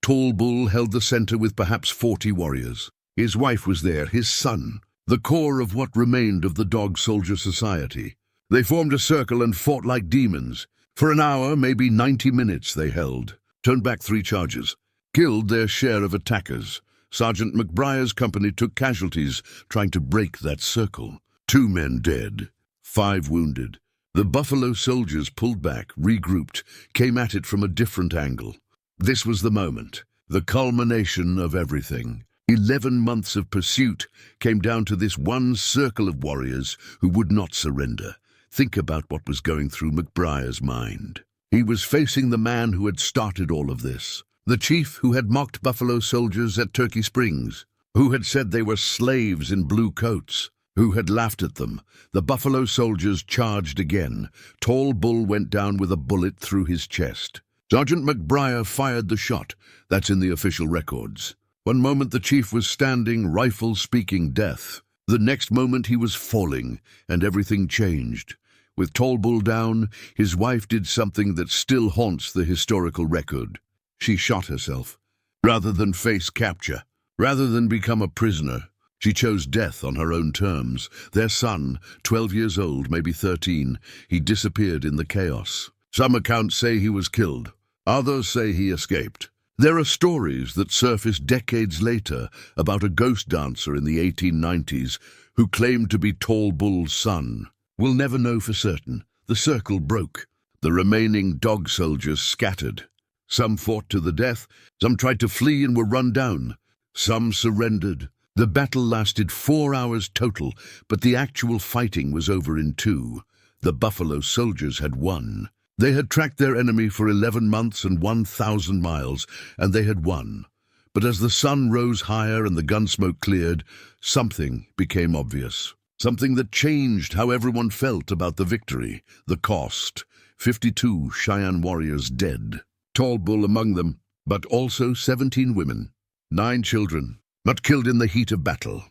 Tall Bull held the center with perhaps 40 warriors. His wife was there, his son, the core of what remained of the dog soldier society. They formed a circle and fought like demons. For an hour, maybe 90 minutes they held, turned back 3 charges, killed their share of attackers. Sergeant McBriar's company took casualties trying to break that circle. 2 men dead, 5 wounded. The Buffalo Soldiers pulled back, regrouped, came at it from a different angle. This was the moment, the culmination of everything. 11 months of pursuit came down to this one circle of warriors who would not surrender. Think about what was going through McBriar's mind. He was facing the man who had started all of this, the chief who had mocked Buffalo Soldiers at Turkey Springs, who had said they were slaves in blue coats, who had laughed at them. The Buffalo Soldiers charged again. Tall Bull went down with a bullet through his chest. Sergeant McBriar fired the shot. That's in the official records. One moment the chief was standing, rifle speaking death. The next moment he was falling, and everything changed. With Tall Bull down, his wife did something that still haunts the historical record. She shot herself. Rather than face capture, rather than become a prisoner, she chose death on her own terms. Their son, 12 years old, maybe 13, he disappeared in the chaos. Some accounts say he was killed. Others say he escaped. There are stories that surface decades later about a ghost dancer in the 1890s who claimed to be Tall Bull's son. We'll never know for certain. The circle broke. The remaining dog soldiers scattered. Some fought to the death, some tried to flee and were run down. Some surrendered. The battle lasted 4 hours total, but the actual fighting was over in 2. The Buffalo Soldiers had won. They had tracked their enemy for 11 months and 1,000 miles, and they had won. But as the sun rose higher and the gunsmoke cleared, something became obvious. Something that changed how everyone felt about the victory, the cost. 52 Cheyenne warriors dead. Tall Bull among them, but also 17 women. 9 children, not killed in the heat of battle.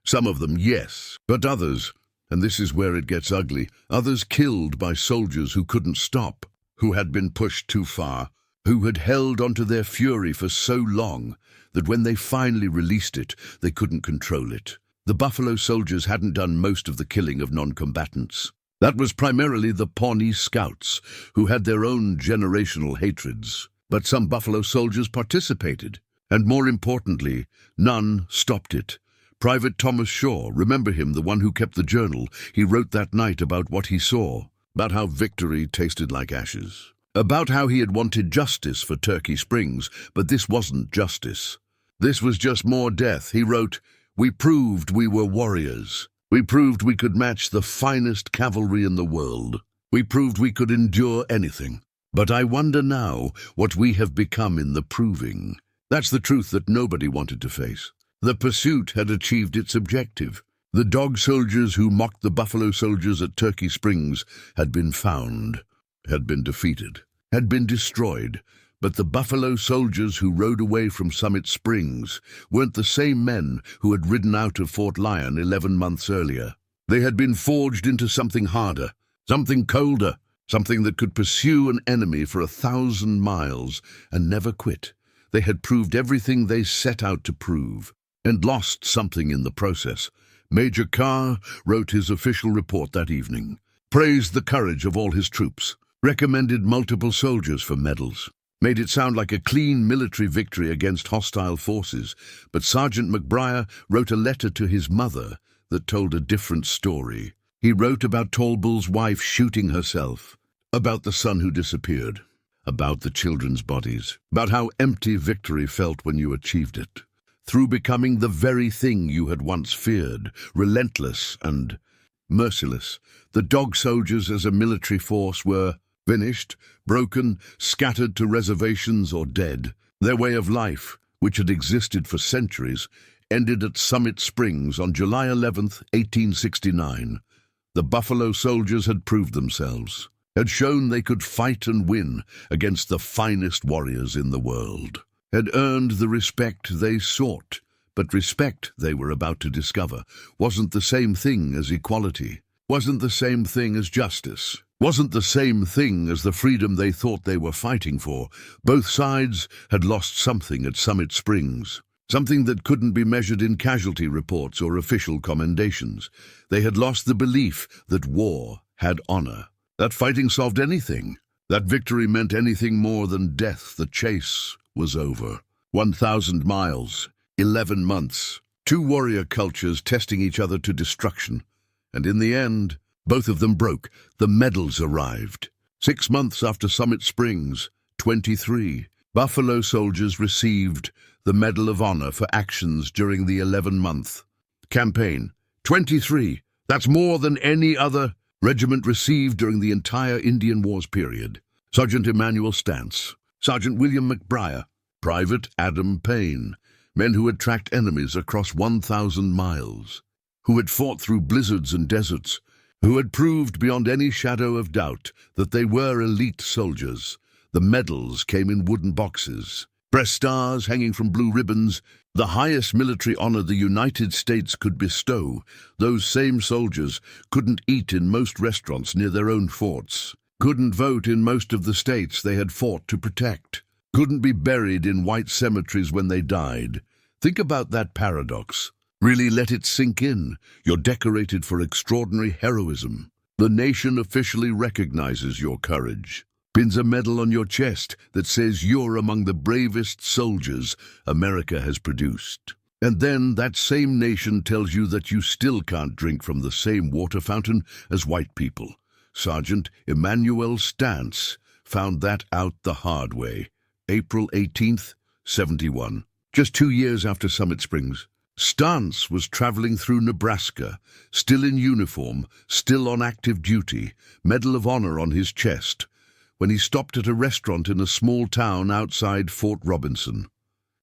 Some of them, yes, but others, and this is where it gets ugly, others killed by soldiers who couldn't stop, who had been pushed too far, who had held onto their fury for so long that when they finally released it, they couldn't control it. The Buffalo Soldiers hadn't done most of the killing of non-combatants. That was primarily the Pawnee Scouts, who had their own generational hatreds. But some Buffalo Soldiers participated, and more importantly, none stopped it. Private Thomas Shaw, remember him, the one who kept the journal? He wrote that night about what he saw, about how victory tasted like ashes, about how he had wanted justice for Turkey Springs, but this wasn't justice. This was just more death. He wrote, "We proved we were warriors. We proved we could match the finest cavalry in the world. We proved we could endure anything. But I wonder now what we have become in the proving." That's the truth that nobody wanted to face. The pursuit had achieved its objective. The dog soldiers who mocked the Buffalo Soldiers at Turkey Springs had been found, had been defeated, had been destroyed. But the Buffalo Soldiers who rode away from Summit Springs weren't the same men who had ridden out of Fort Lyon 11 months earlier. They had been forged into something harder, something colder, something that could pursue an enemy for 1,000 miles and never quit. They had proved everything they set out to prove, and lost something in the process. Major Carr wrote his official report that evening, praised the courage of all his troops, recommended multiple soldiers for medals, made it sound like a clean military victory against hostile forces. But Sergeant McBriar wrote a letter to his mother that told a different story. He wrote about Tall Bull's wife shooting herself, about the son who disappeared, about the children's bodies, about how empty victory felt when you achieved it, through becoming the very thing you had once feared, relentless and merciless. The dog soldiers as a military force were finished, broken, scattered to reservations or dead. Their way of life, which had existed for centuries, ended at Summit Springs on July 11th, 1869. The Buffalo Soldiers had proved themselves, had shown they could fight and win against the finest warriors in the world, had earned the respect they sought. But respect, they were about to discover, wasn't the same thing as equality, wasn't the same thing as justice, wasn't the same thing as the freedom they thought they were fighting for. Both sides had lost something at Summit Springs, something that couldn't be measured in casualty reports or official commendations. They had lost the belief that war had honor, that fighting solved anything, that victory meant anything more than death. The chase was over. 1,000 miles, 11 months, 2 warrior cultures testing each other to destruction. And in the end, both of them broke. The medals arrived. 6 months after Summit Springs, 23 Buffalo Soldiers received the Medal of Honor for actions during the 11-month campaign. 23. That's more than any other regiment received during the entire Indian Wars period. Sergeant Emmanuel Stantz, Sergeant William McBriar, Private Adam Payne, men who had tracked enemies across 1,000 miles, who had fought through blizzards and deserts, who had proved beyond any shadow of doubt that they were elite soldiers. The medals came in wooden boxes, breast stars hanging from blue ribbons, the highest military honor the United States could bestow. Those same soldiers couldn't eat in most restaurants near their own forts, couldn't vote in most of the states they had fought to protect, couldn't be buried in white cemeteries when they died. Think about that paradox. Really let it sink in. You're decorated for extraordinary heroism. The nation officially recognizes your courage, pins a medal on your chest that says you're among the bravest soldiers America has produced. And then that same nation tells you that you still can't drink from the same water fountain as white people. Sergeant Emmanuel Stantz found that out the hard way. April 18th, 71. Just 2 years after Summit Springs. Stantz was traveling through Nebraska, still in uniform, still on active duty, Medal of Honor on his chest, when he stopped at a restaurant in a small town outside Fort Robinson.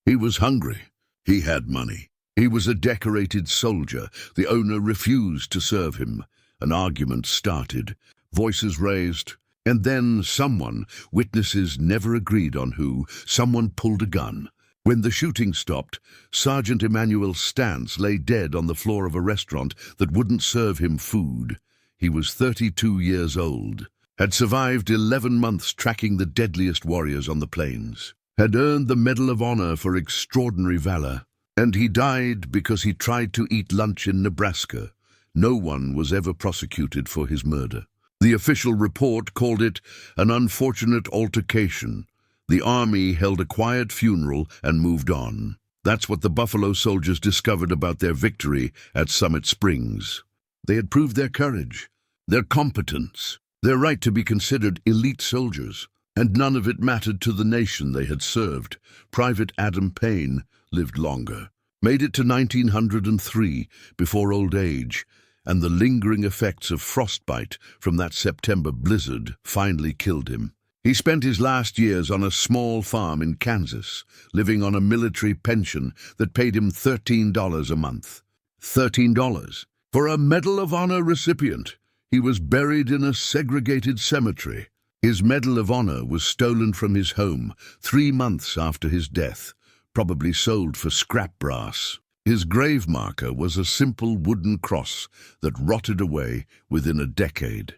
He was hungry. He had money. He was a decorated soldier. The owner refused to serve him. An argument started, voices raised, and then someone, witnesses never agreed on who, someone pulled a gun. When the shooting stopped, Sergeant Emmanuel Stantz lay dead on the floor of a restaurant that wouldn't serve him food. He was 32 years old, had survived 11 months tracking the deadliest warriors on the plains, had earned the Medal of Honor for extraordinary valor, and he died because he tried to eat lunch in Nebraska. No one was ever prosecuted for his murder. The official report called it an unfortunate altercation. The Army held a quiet funeral and moved on. That's what the Buffalo Soldiers discovered about their victory at Summit Springs. They had proved their courage, their competence, their right to be considered elite soldiers, and none of it mattered to the nation they had served. Private Adam Payne lived longer, made it to 1903 before old age, and the lingering effects of frostbite from that September blizzard finally killed him. He spent his last years on a small farm in Kansas, living on a military pension that paid him $13 a month. $13 for a Medal of Honor recipient. He was buried in a segregated cemetery. His Medal of Honor was stolen from his home 3 months after his death, probably sold for scrap brass. His grave marker was a simple wooden cross that rotted away within a decade.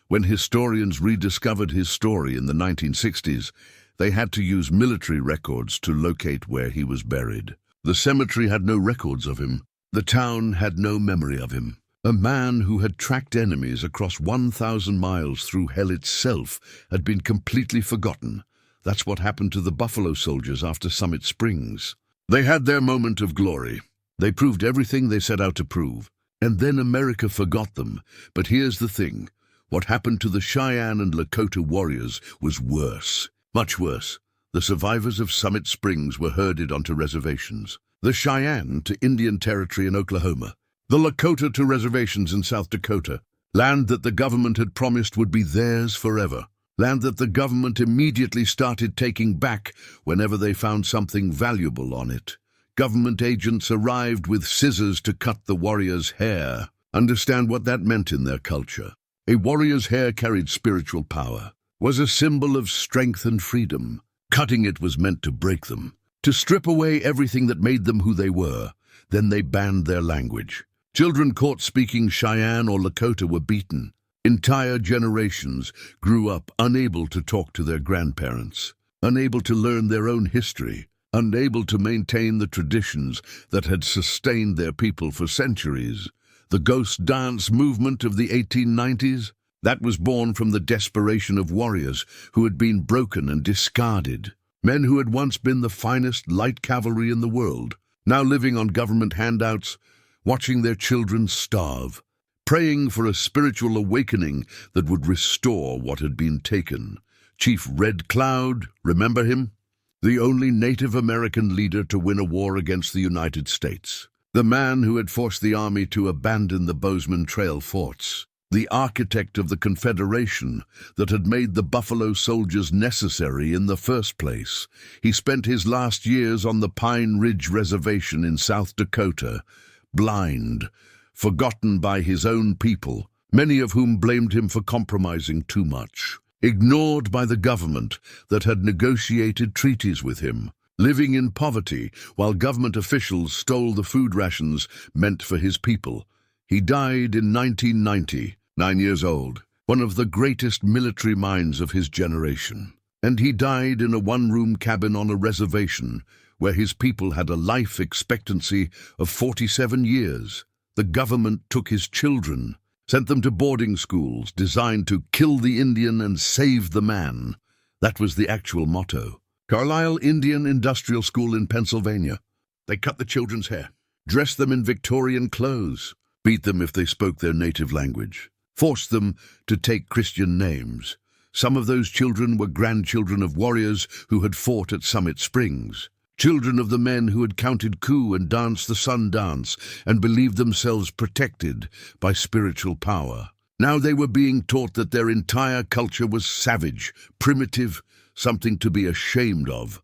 When historians rediscovered his story in the 1960s, they had to use military records to locate where he was buried. The cemetery had no records of him. The town had no memory of him. A man who had tracked enemies across 1,000 miles through hell itself had been completely forgotten. That's what happened to the Buffalo Soldiers after Summit Springs. They had their moment of glory. They proved everything they set out to prove. And then America forgot them. But here's the thing. What happened to the Cheyenne and Lakota warriors was worse, much worse. The survivors of Summit Springs were herded onto reservations. The Cheyenne to Indian Territory in Oklahoma. The Lakota to reservations in South Dakota. Land that the government had promised would be theirs forever. Land that the government immediately started taking back whenever they found something valuable on it. Government agents arrived with scissors to cut the warriors' hair. Understand what that meant in their culture. A warrior's hair carried spiritual power, was a symbol of strength and freedom. Cutting it was meant to break them, to strip away everything that made them who they were. Then they banned their language. Children caught speaking Cheyenne or Lakota were beaten. Entire generations grew up unable to talk to their grandparents, unable to learn their own history, unable to maintain the traditions that had sustained their people for centuries. The ghost dance movement of the 1890s, that was born from the desperation of warriors who had been broken and discarded. Men who had once been the finest light cavalry in the world, now living on government handouts, watching their children starve, praying for a spiritual awakening that would restore what had been taken. Chief Red Cloud, remember him? The only Native American leader to win a war against the United States. The man who had forced the Army to abandon the Bozeman Trail forts. The architect of the Confederation that had made the Buffalo Soldiers necessary in the first place. He spent his last years on the Pine Ridge Reservation in South Dakota, blind, forgotten by his own people, many of whom blamed him for compromising too much, ignored by the government that had negotiated treaties with him. living in poverty while government officials stole the food rations meant for his people. He died in 1990, 9 years old, one of the greatest military minds of his generation. And he died in a one-room cabin on a reservation where his people had a life expectancy of 47 years. The government took his children, sent them to boarding schools designed to kill the Indian and save the man. That was the actual motto. Carlisle Indian Industrial School in Pennsylvania. They cut the children's hair, dressed them in Victorian clothes, beat them if they spoke their native language, forced them to take Christian names. Some of those children were grandchildren of warriors who had fought at Summit Springs, children of the men who had counted coup and danced the sun dance and believed themselves protected by spiritual power. Now they were being taught that their entire culture was savage, primitive, something to be ashamed of.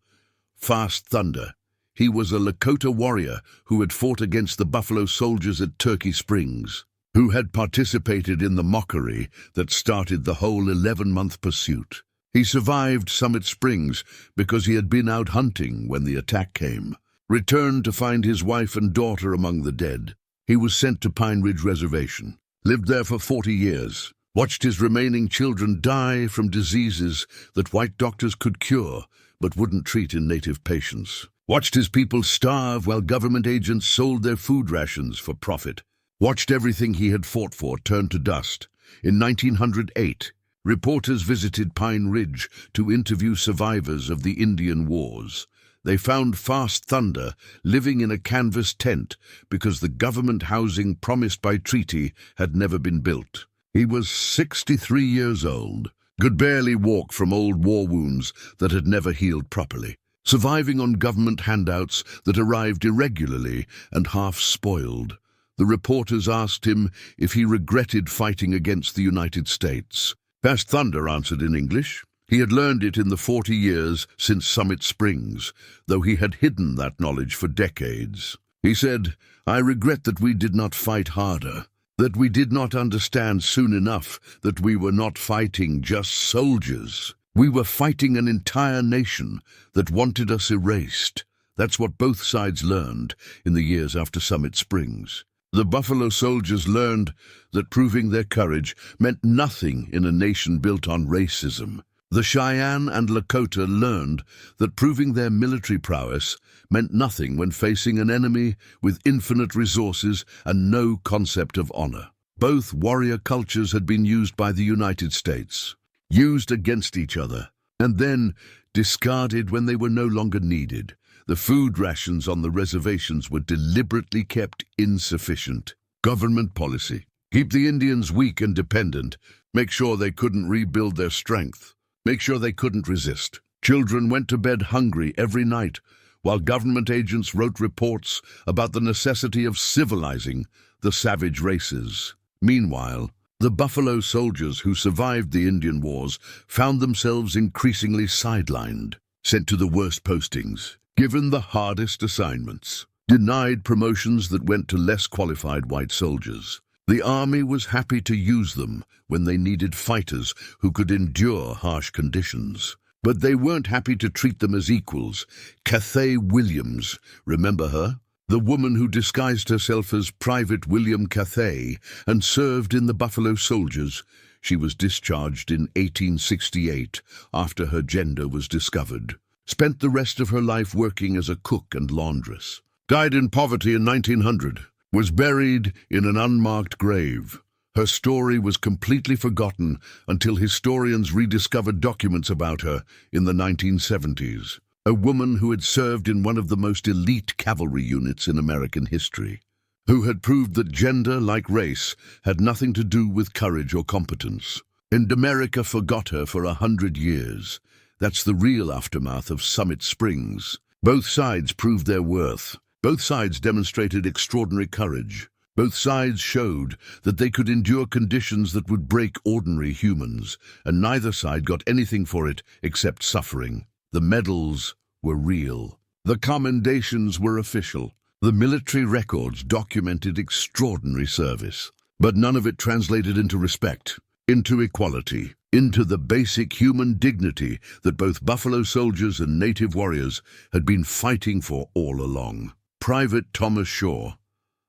Fast Thunder. He was a Lakota warrior who had fought against the Buffalo Soldiers at Turkey Springs, who had participated in the mockery that started the whole 11-month pursuit. He survived Summit Springs because he had been out hunting when the attack came, returned to find his wife and daughter among the dead. He was sent to Pine Ridge Reservation, lived there for 40 years, watched his remaining children die from diseases that white doctors could cure but wouldn't treat in native patients, watched his people starve while government agents sold their food rations for profit, watched everything he had fought for turn to dust. In 1908, reporters visited Pine Ridge to interview survivors of the Indian Wars. They found Fast Thunder living in a canvas tent because the government housing promised by treaty had never been built. He was 63 years old, could barely walk from old war wounds that had never healed properly, surviving on government handouts that arrived irregularly and half-spoiled. The reporters asked him if he regretted fighting against the United States. Fast Thunder answered in English. He had learned it in the 40 years since Summit Springs, though he had hidden that knowledge for decades. He said, "I regret that we did not fight harder, that we did not understand soon enough that we were not fighting just soldiers. We were fighting an entire nation that wanted us erased." That's what both sides learned in the years after Summit Springs. The Buffalo Soldiers learned that proving their courage meant nothing in a nation built on racism. The Cheyenne and Lakota learned that proving their military prowess meant nothing when facing an enemy with infinite resources and no concept of honor. Both warrior cultures had been used by the United States, used against each other, and then discarded when they were no longer needed. The food rations on the reservations were deliberately kept insufficient. Government policy. Keep the Indians weak and dependent. Make sure they couldn't rebuild their strength. Make sure they couldn't resist. Children went to bed hungry every night, while government agents wrote reports about the necessity of civilizing the savage races. Meanwhile, the Buffalo Soldiers who survived the Indian Wars found themselves increasingly sidelined, sent to the worst postings, given the hardest assignments, denied promotions that went to less qualified white soldiers. The army was happy to use them when they needed fighters who could endure harsh conditions. But they weren't happy to treat them as equals. Cathay Williams, remember her? The woman who disguised herself as Private William Cathay and served in the Buffalo Soldiers. She was discharged in 1868 after her gender was discovered. Spent the rest of her life working as a cook and laundress. Died in poverty in 1900. Was buried in an unmarked grave. Her story was completely forgotten until historians rediscovered documents about her in the 1970s. A woman who had served in one of the most elite cavalry units in American history, who had proved that gender, like race, had nothing to do with courage or competence. And America forgot her for 100 years. That's the real aftermath of Summit Springs. Both sides proved their worth. Both sides demonstrated extraordinary courage. Both sides showed that they could endure conditions that would break ordinary humans, and neither side got anything for it except suffering. The medals were real. The commendations were official. The military records documented extraordinary service. But none of it translated into respect, into equality. into the basic human dignity that both buffalo soldiers and native warriors had been fighting for all along. Private Thomas Shaw,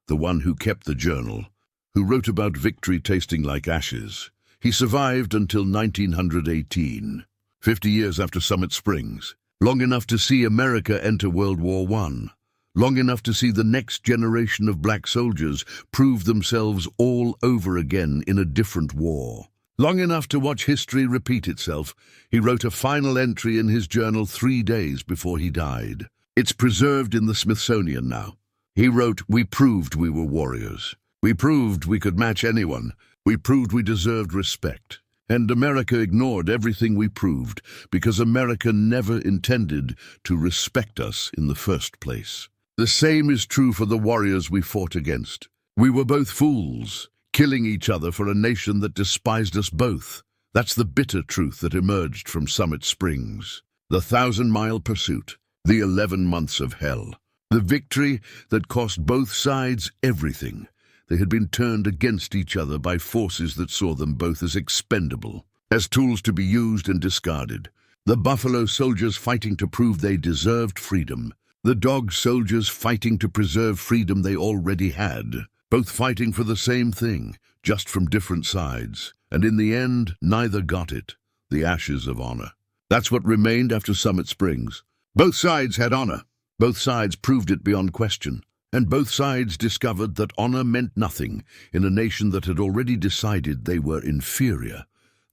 the one who kept the journal, who wrote about victory tasting like ashes, he survived until 1918, 50 years after Summit Springs, long enough to see America enter World War I, long enough to see the next generation of black soldiers prove themselves all over again in a different war. Long enough to watch history repeat itself, he wrote a final entry in his journal 3 days before he died. It's preserved in the Smithsonian now. He wrote, "We proved we were warriors. We proved we could match anyone. We proved we deserved respect. And America ignored everything we proved because America never intended to respect us in the first place." The same is true for the warriors we fought against. We were both fools, killing each other for a nation that despised us both. That's the bitter truth that emerged from Summit Springs. The 1,000-mile pursuit, the 11 months of hell, the victory that cost both sides everything. They had been turned against each other by forces that saw them both as expendable, as tools to be used and discarded. The buffalo soldiers fighting to prove they deserved freedom, the dog soldiers fighting to preserve freedom they already had, both fighting for the same thing, just from different sides. And in the end, neither got it, the ashes of honor. That's what remained after Summit Springs. Both sides had honor. Both sides proved it beyond question. And both sides discovered that honor meant nothing in a nation that had already decided they were inferior.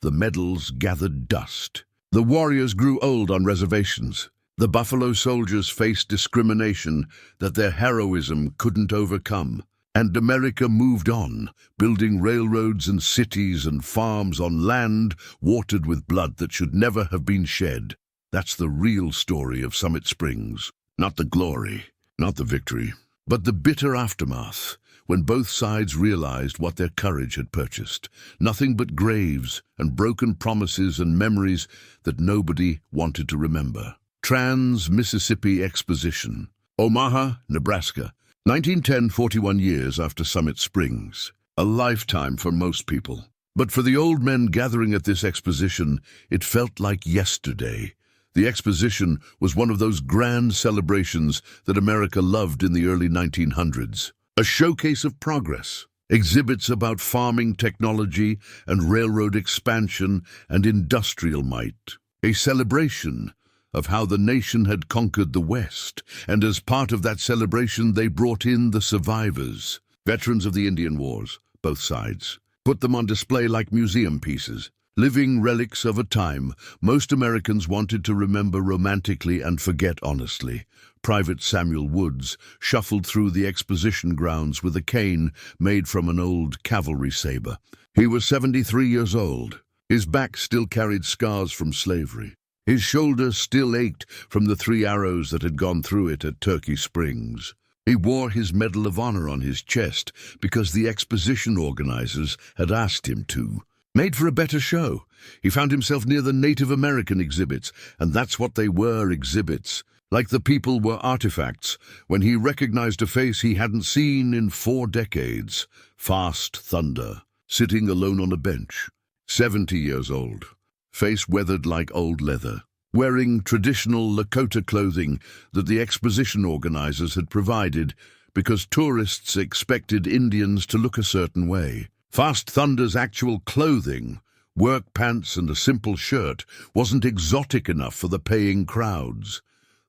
The medals gathered dust. The warriors grew old on reservations. The buffalo soldiers faced discrimination that their heroism couldn't overcome. And America moved on, building railroads and cities and farms on land watered with blood that should never have been shed. That's the real story of Summit Springs. Not the glory, not the victory, but the bitter aftermath, when both sides realized what their courage had purchased. Nothing but graves and broken promises and memories that nobody wanted to remember. Trans-Mississippi Exposition, Omaha, Nebraska. 1910, 41 years after Summit Springs. A lifetime for most people. But for the old men gathering at this exposition, it felt like yesterday. The exposition was one of those grand celebrations that America loved in the early 1900s. A showcase of progress. Exhibits about farming technology and railroad expansion and industrial might. A celebration of how the nation had conquered the West, and as part of that celebration they brought in the survivors, veterans of the Indian Wars, both sides, put them on display like museum pieces, living relics of a time most Americans wanted to remember romantically and forget honestly. Private Samuel Woods shuffled through the exposition grounds with a cane made from an old cavalry saber. He was 73 years old. His back still carried scars from slavery. His shoulder still ached from the 3 arrows that had gone through it at Turkey Springs. He wore his Medal of Honor on his chest because the exposition organizers had asked him to. Made for a better show, he found himself near the Native American exhibits, and that's what they were, exhibits. Like the people were artifacts, when he recognized a face he hadn't seen in 4 decades. Fast Thunder, sitting alone on a bench, 70 years old. Face weathered like old leather, wearing traditional Lakota clothing that the exposition organizers had provided because tourists expected Indians to look a certain way. Fast Thunder's actual clothing, work pants and a simple shirt, wasn't exotic enough for the paying crowds.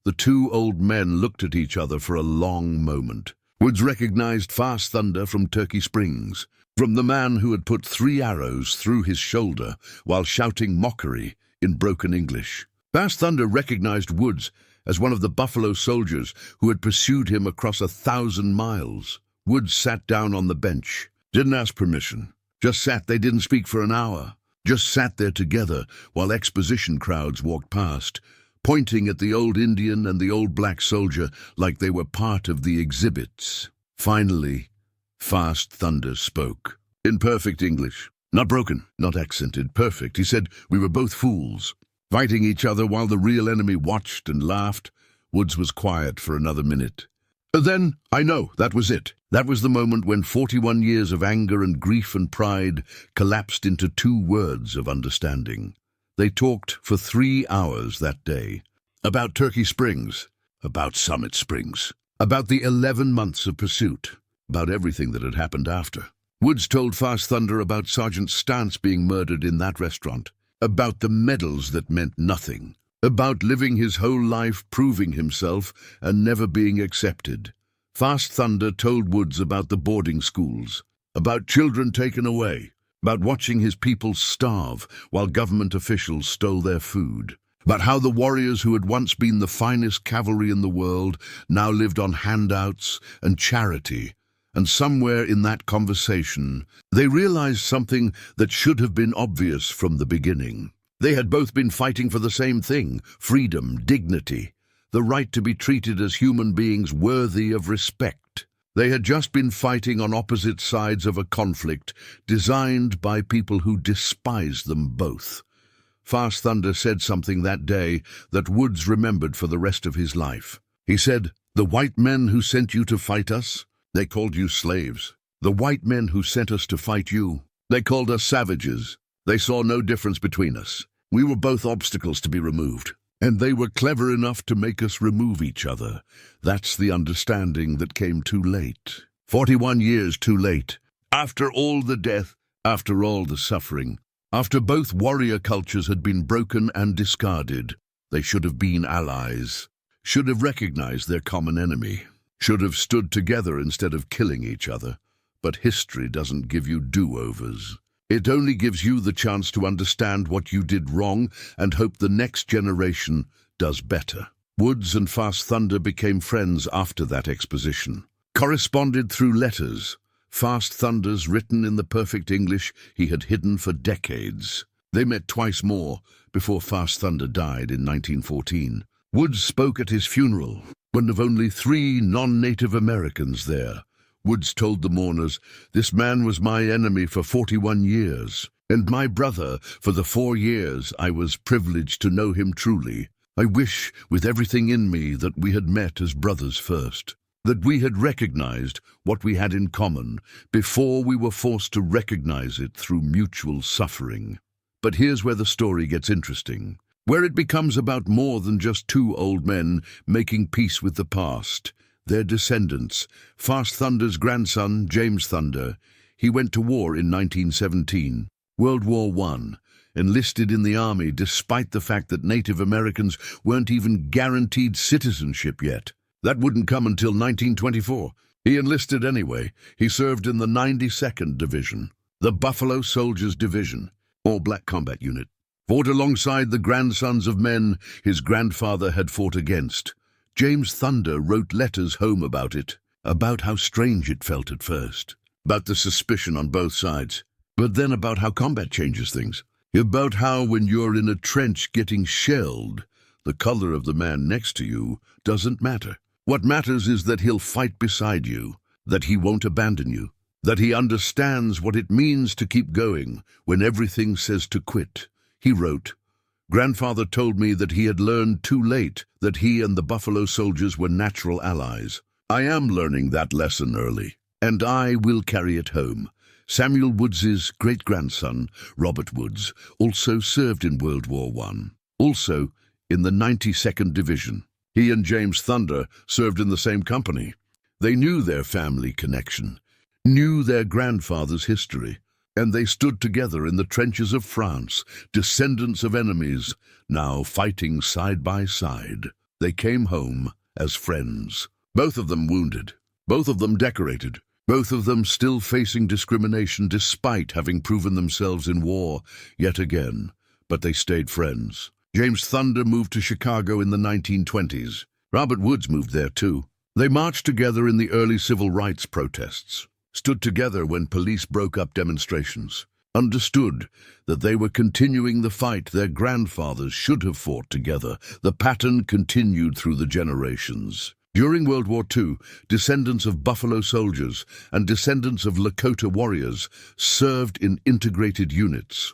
The 2 old men looked at each other for a long moment. Woods recognized Fast Thunder from Turkey Springs, from the man who had put 3 arrows through his shoulder while shouting mockery in broken English. Fast Thunder recognized Woods as one of the buffalo soldiers who had pursued him across 1,000 miles. Woods sat down on the bench. Didn't ask permission. Just sat. They didn't speak for an hour. Just sat there together while exposition crowds walked past, pointing at the old Indian and the old black soldier like they were part of the exhibits. Finally, Fast Thunder spoke. In perfect English. Not broken, not accented, perfect. He said, "We were both fools, fighting each other while the real enemy watched and laughed." Woods was quiet for another minute. Then, I know, that was it. That was the moment when 41 years of anger and grief and pride collapsed into 2 words of understanding. They talked for 3 hours that day. About Turkey Springs, about Summit Springs, about the 11 months of pursuit, about everything that had happened after. Woods told Fast Thunder about Sergeant Stance being murdered in that restaurant, about the medals that meant nothing, about living his whole life proving himself and never being accepted. Fast Thunder told Woods about the boarding schools, about children taken away, about watching his people starve while government officials stole their food, about how the warriors who had once been the finest cavalry in the world now lived on handouts and charity. And somewhere in that conversation, they realized something that should have been obvious from the beginning. They had both been fighting for the same thing: freedom, dignity, the right to be treated as human beings worthy of respect. They had just been fighting on opposite sides of a conflict designed by people who despised them both. Fast Thunder said something that day that Woods remembered for the rest of his life. He said, "The white men who sent you to fight us, they called you slaves. The white men who sent us to fight you, they called us savages. They saw no difference between us. We were both obstacles to be removed. And they were clever enough to make us remove each other. That's the understanding that came too late. 41 years too late. After all the death, after all the suffering, after both warrior cultures had been broken and discarded, they should have been allies, should have recognized their common enemy, should have stood together instead of killing each other. But history doesn't give you do-overs. It only gives you the chance to understand what you did wrong and hope the next generation does better." Woods and Fast Thunder became friends after that exposition, corresponded through letters, Fast Thunder's written in the perfect English he had hidden for decades. They met twice more before Fast Thunder died in 1914. Woods spoke at his funeral, one of only 3 non-Native Americans there. Woods told the mourners, "This man was my enemy for 41 years, and my brother for the 4 years I was privileged to know him truly. I wish with everything in me that we had met as brothers first, that we had recognized what we had in common before we were forced to recognize it through mutual suffering." But here's where the story gets interesting, where it becomes about more than just 2 old men making peace with the past. Their descendants, Fast Thunder's grandson, James Thunder, he went to war in 1917, World War I, enlisted in the army despite the fact that Native Americans weren't even guaranteed citizenship yet. That wouldn't come until 1924. He enlisted anyway. He served in the 92nd Division, the Buffalo Soldiers Division, all-black combat unit. Fought alongside the grandsons of men his grandfather had fought against. James Thunder wrote letters home about it, about how strange it felt at first, about the suspicion on both sides, but then about how combat changes things, about how when you're in a trench getting shelled, the color of the man next to you doesn't matter. What matters is that he'll fight beside you, that he won't abandon you, that he understands what it means to keep going when everything says to quit. He wrote, "Grandfather told me that he had learned too late that he and the Buffalo Soldiers were natural allies. I am learning that lesson early, and I will carry it home." Samuel Woods's great-grandson, Robert Woods, also served in World War I, also in the 92nd Division. He and James Thunder served in the same company. They knew their family connection, knew their grandfather's history, and they stood together in the trenches of France, descendants of enemies, now fighting side by side. They came home as friends, both of them wounded, both of them decorated, both of them still facing discrimination despite having proven themselves in war yet again, but they stayed friends. James Thunder moved to Chicago in the 1920s. Robert Woods moved there too. They marched together in the early civil rights protests, stood together when police broke up demonstrations, understood that they were continuing the fight their grandfathers should have fought together. The pattern continued through the generations. During World War II, descendants of Buffalo Soldiers and descendants of Lakota warriors served in integrated units.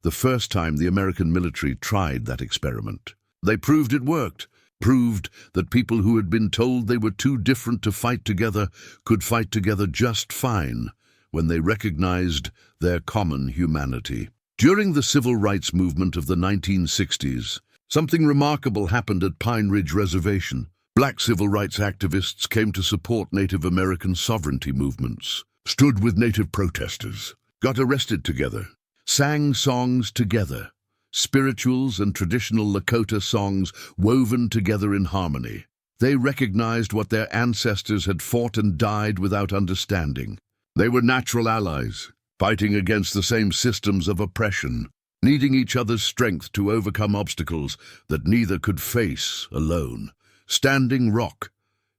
The first time the American military tried that experiment. They proved it worked. proved that people who had been told they were too different to fight together could fight together just fine when they recognized their common humanity. During the civil rights movement of the 1960s, something remarkable happened at Pine Ridge Reservation. Black civil rights activists came to support Native American sovereignty movements, stood with Native protesters, got arrested together, sang songs together, spirituals and traditional Lakota songs woven together in harmony. They recognized what their ancestors had fought and died without understanding. They were natural allies, fighting against the same systems of oppression, needing each other's strength to overcome obstacles that neither could face alone. Standing Rock,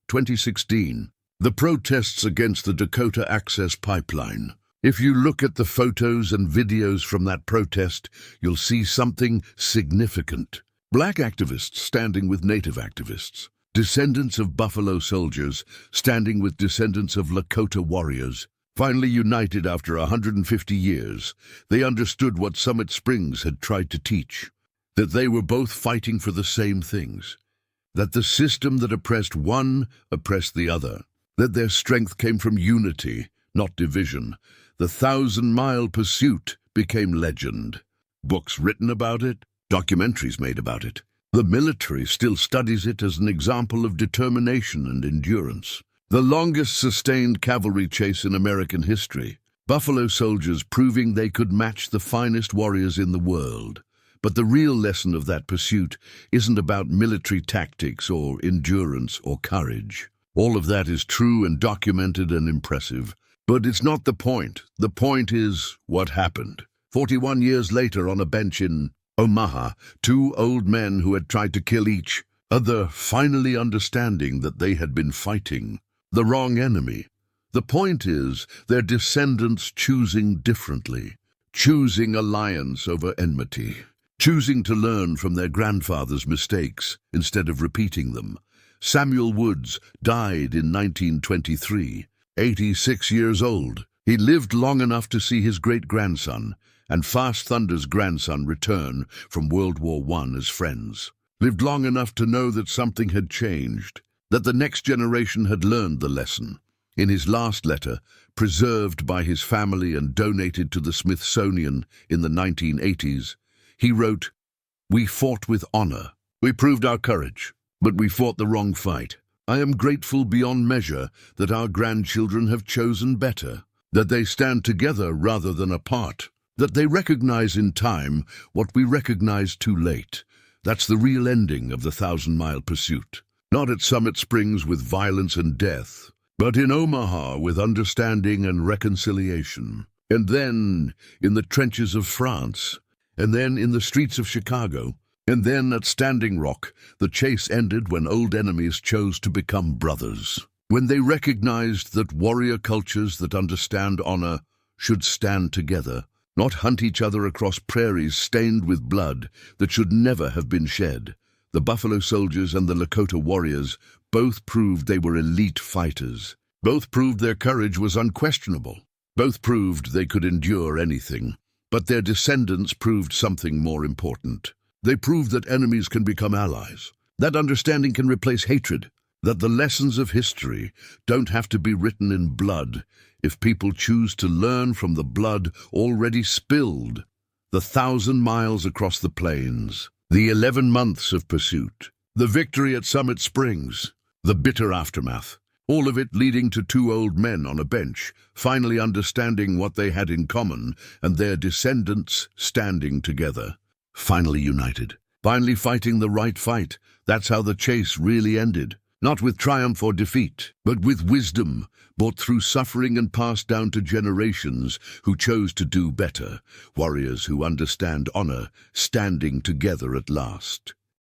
2016. The protests against the Dakota Access Pipeline. If you look at the photos and videos from that protest, you'll see something significant. Black activists standing with Native activists. Descendants of Buffalo Soldiers standing with descendants of Lakota warriors. Finally united after 150 years, they understood what Summit Springs had tried to teach. That they were both fighting for the same things. That the system that oppressed one oppressed the other. That their strength came from unity, not division. The 1,000-mile pursuit became legend. Books written about it, documentaries made about it. The military still studies it as an example of determination and endurance. The longest sustained cavalry chase in American history. Buffalo Soldiers proving they could match the finest warriors in the world. But the real lesson of that pursuit isn't about military tactics or endurance or courage. All of that is true and documented and impressive. But it's not the point. The point is what happened. 41 years later on a bench in Omaha, two old men who had tried to kill each other finally understanding that they had been fighting the wrong enemy. The point is their descendants choosing differently, choosing alliance over enmity, choosing to learn from their grandfather's mistakes instead of repeating them. Samuel Woods died in 1923, 86 years old. He lived long enough to see his great-grandson and Fast Thunder's grandson return from World War I as friends. Lived long enough to know that something had changed, that the next generation had learned the lesson. In his last letter, preserved by his family and donated to the Smithsonian in the 1980s, he wrote, "We fought with honor. We proved our courage, but we fought the wrong fight. I am grateful beyond measure that our grandchildren have chosen better, that they stand together rather than apart, that they recognize in time what we recognized too late. That's the real ending of the 1,000-mile pursuit. Not at Summit Springs with violence and death, but in Omaha with understanding and reconciliation. And then in the trenches of France, and then in the streets of Chicago, and then at Standing Rock, the chase ended when old enemies chose to become brothers. When they recognized that warrior cultures that understand honor should stand together, not hunt each other across prairies stained with blood that should never have been shed. The Buffalo Soldiers and the Lakota warriors both proved they were elite fighters. Both proved their courage was unquestionable. Both proved they could endure anything. But their descendants proved something more important. They proved that enemies can become allies, that understanding can replace hatred, that the lessons of history don't have to be written in blood if people choose to learn from the blood already spilled. The 1,000 miles across the plains, the 11 months of pursuit, the victory at Summit Springs, the bitter aftermath, all of it leading to two old men on a bench, finally understanding what they had in common and their descendants standing together, finally united, finally fighting the right fight. That's how the chase really ended. Not with triumph or defeat, but with wisdom, brought through suffering and passed down to generations who chose to do better, warriors who understand honor, standing together at last.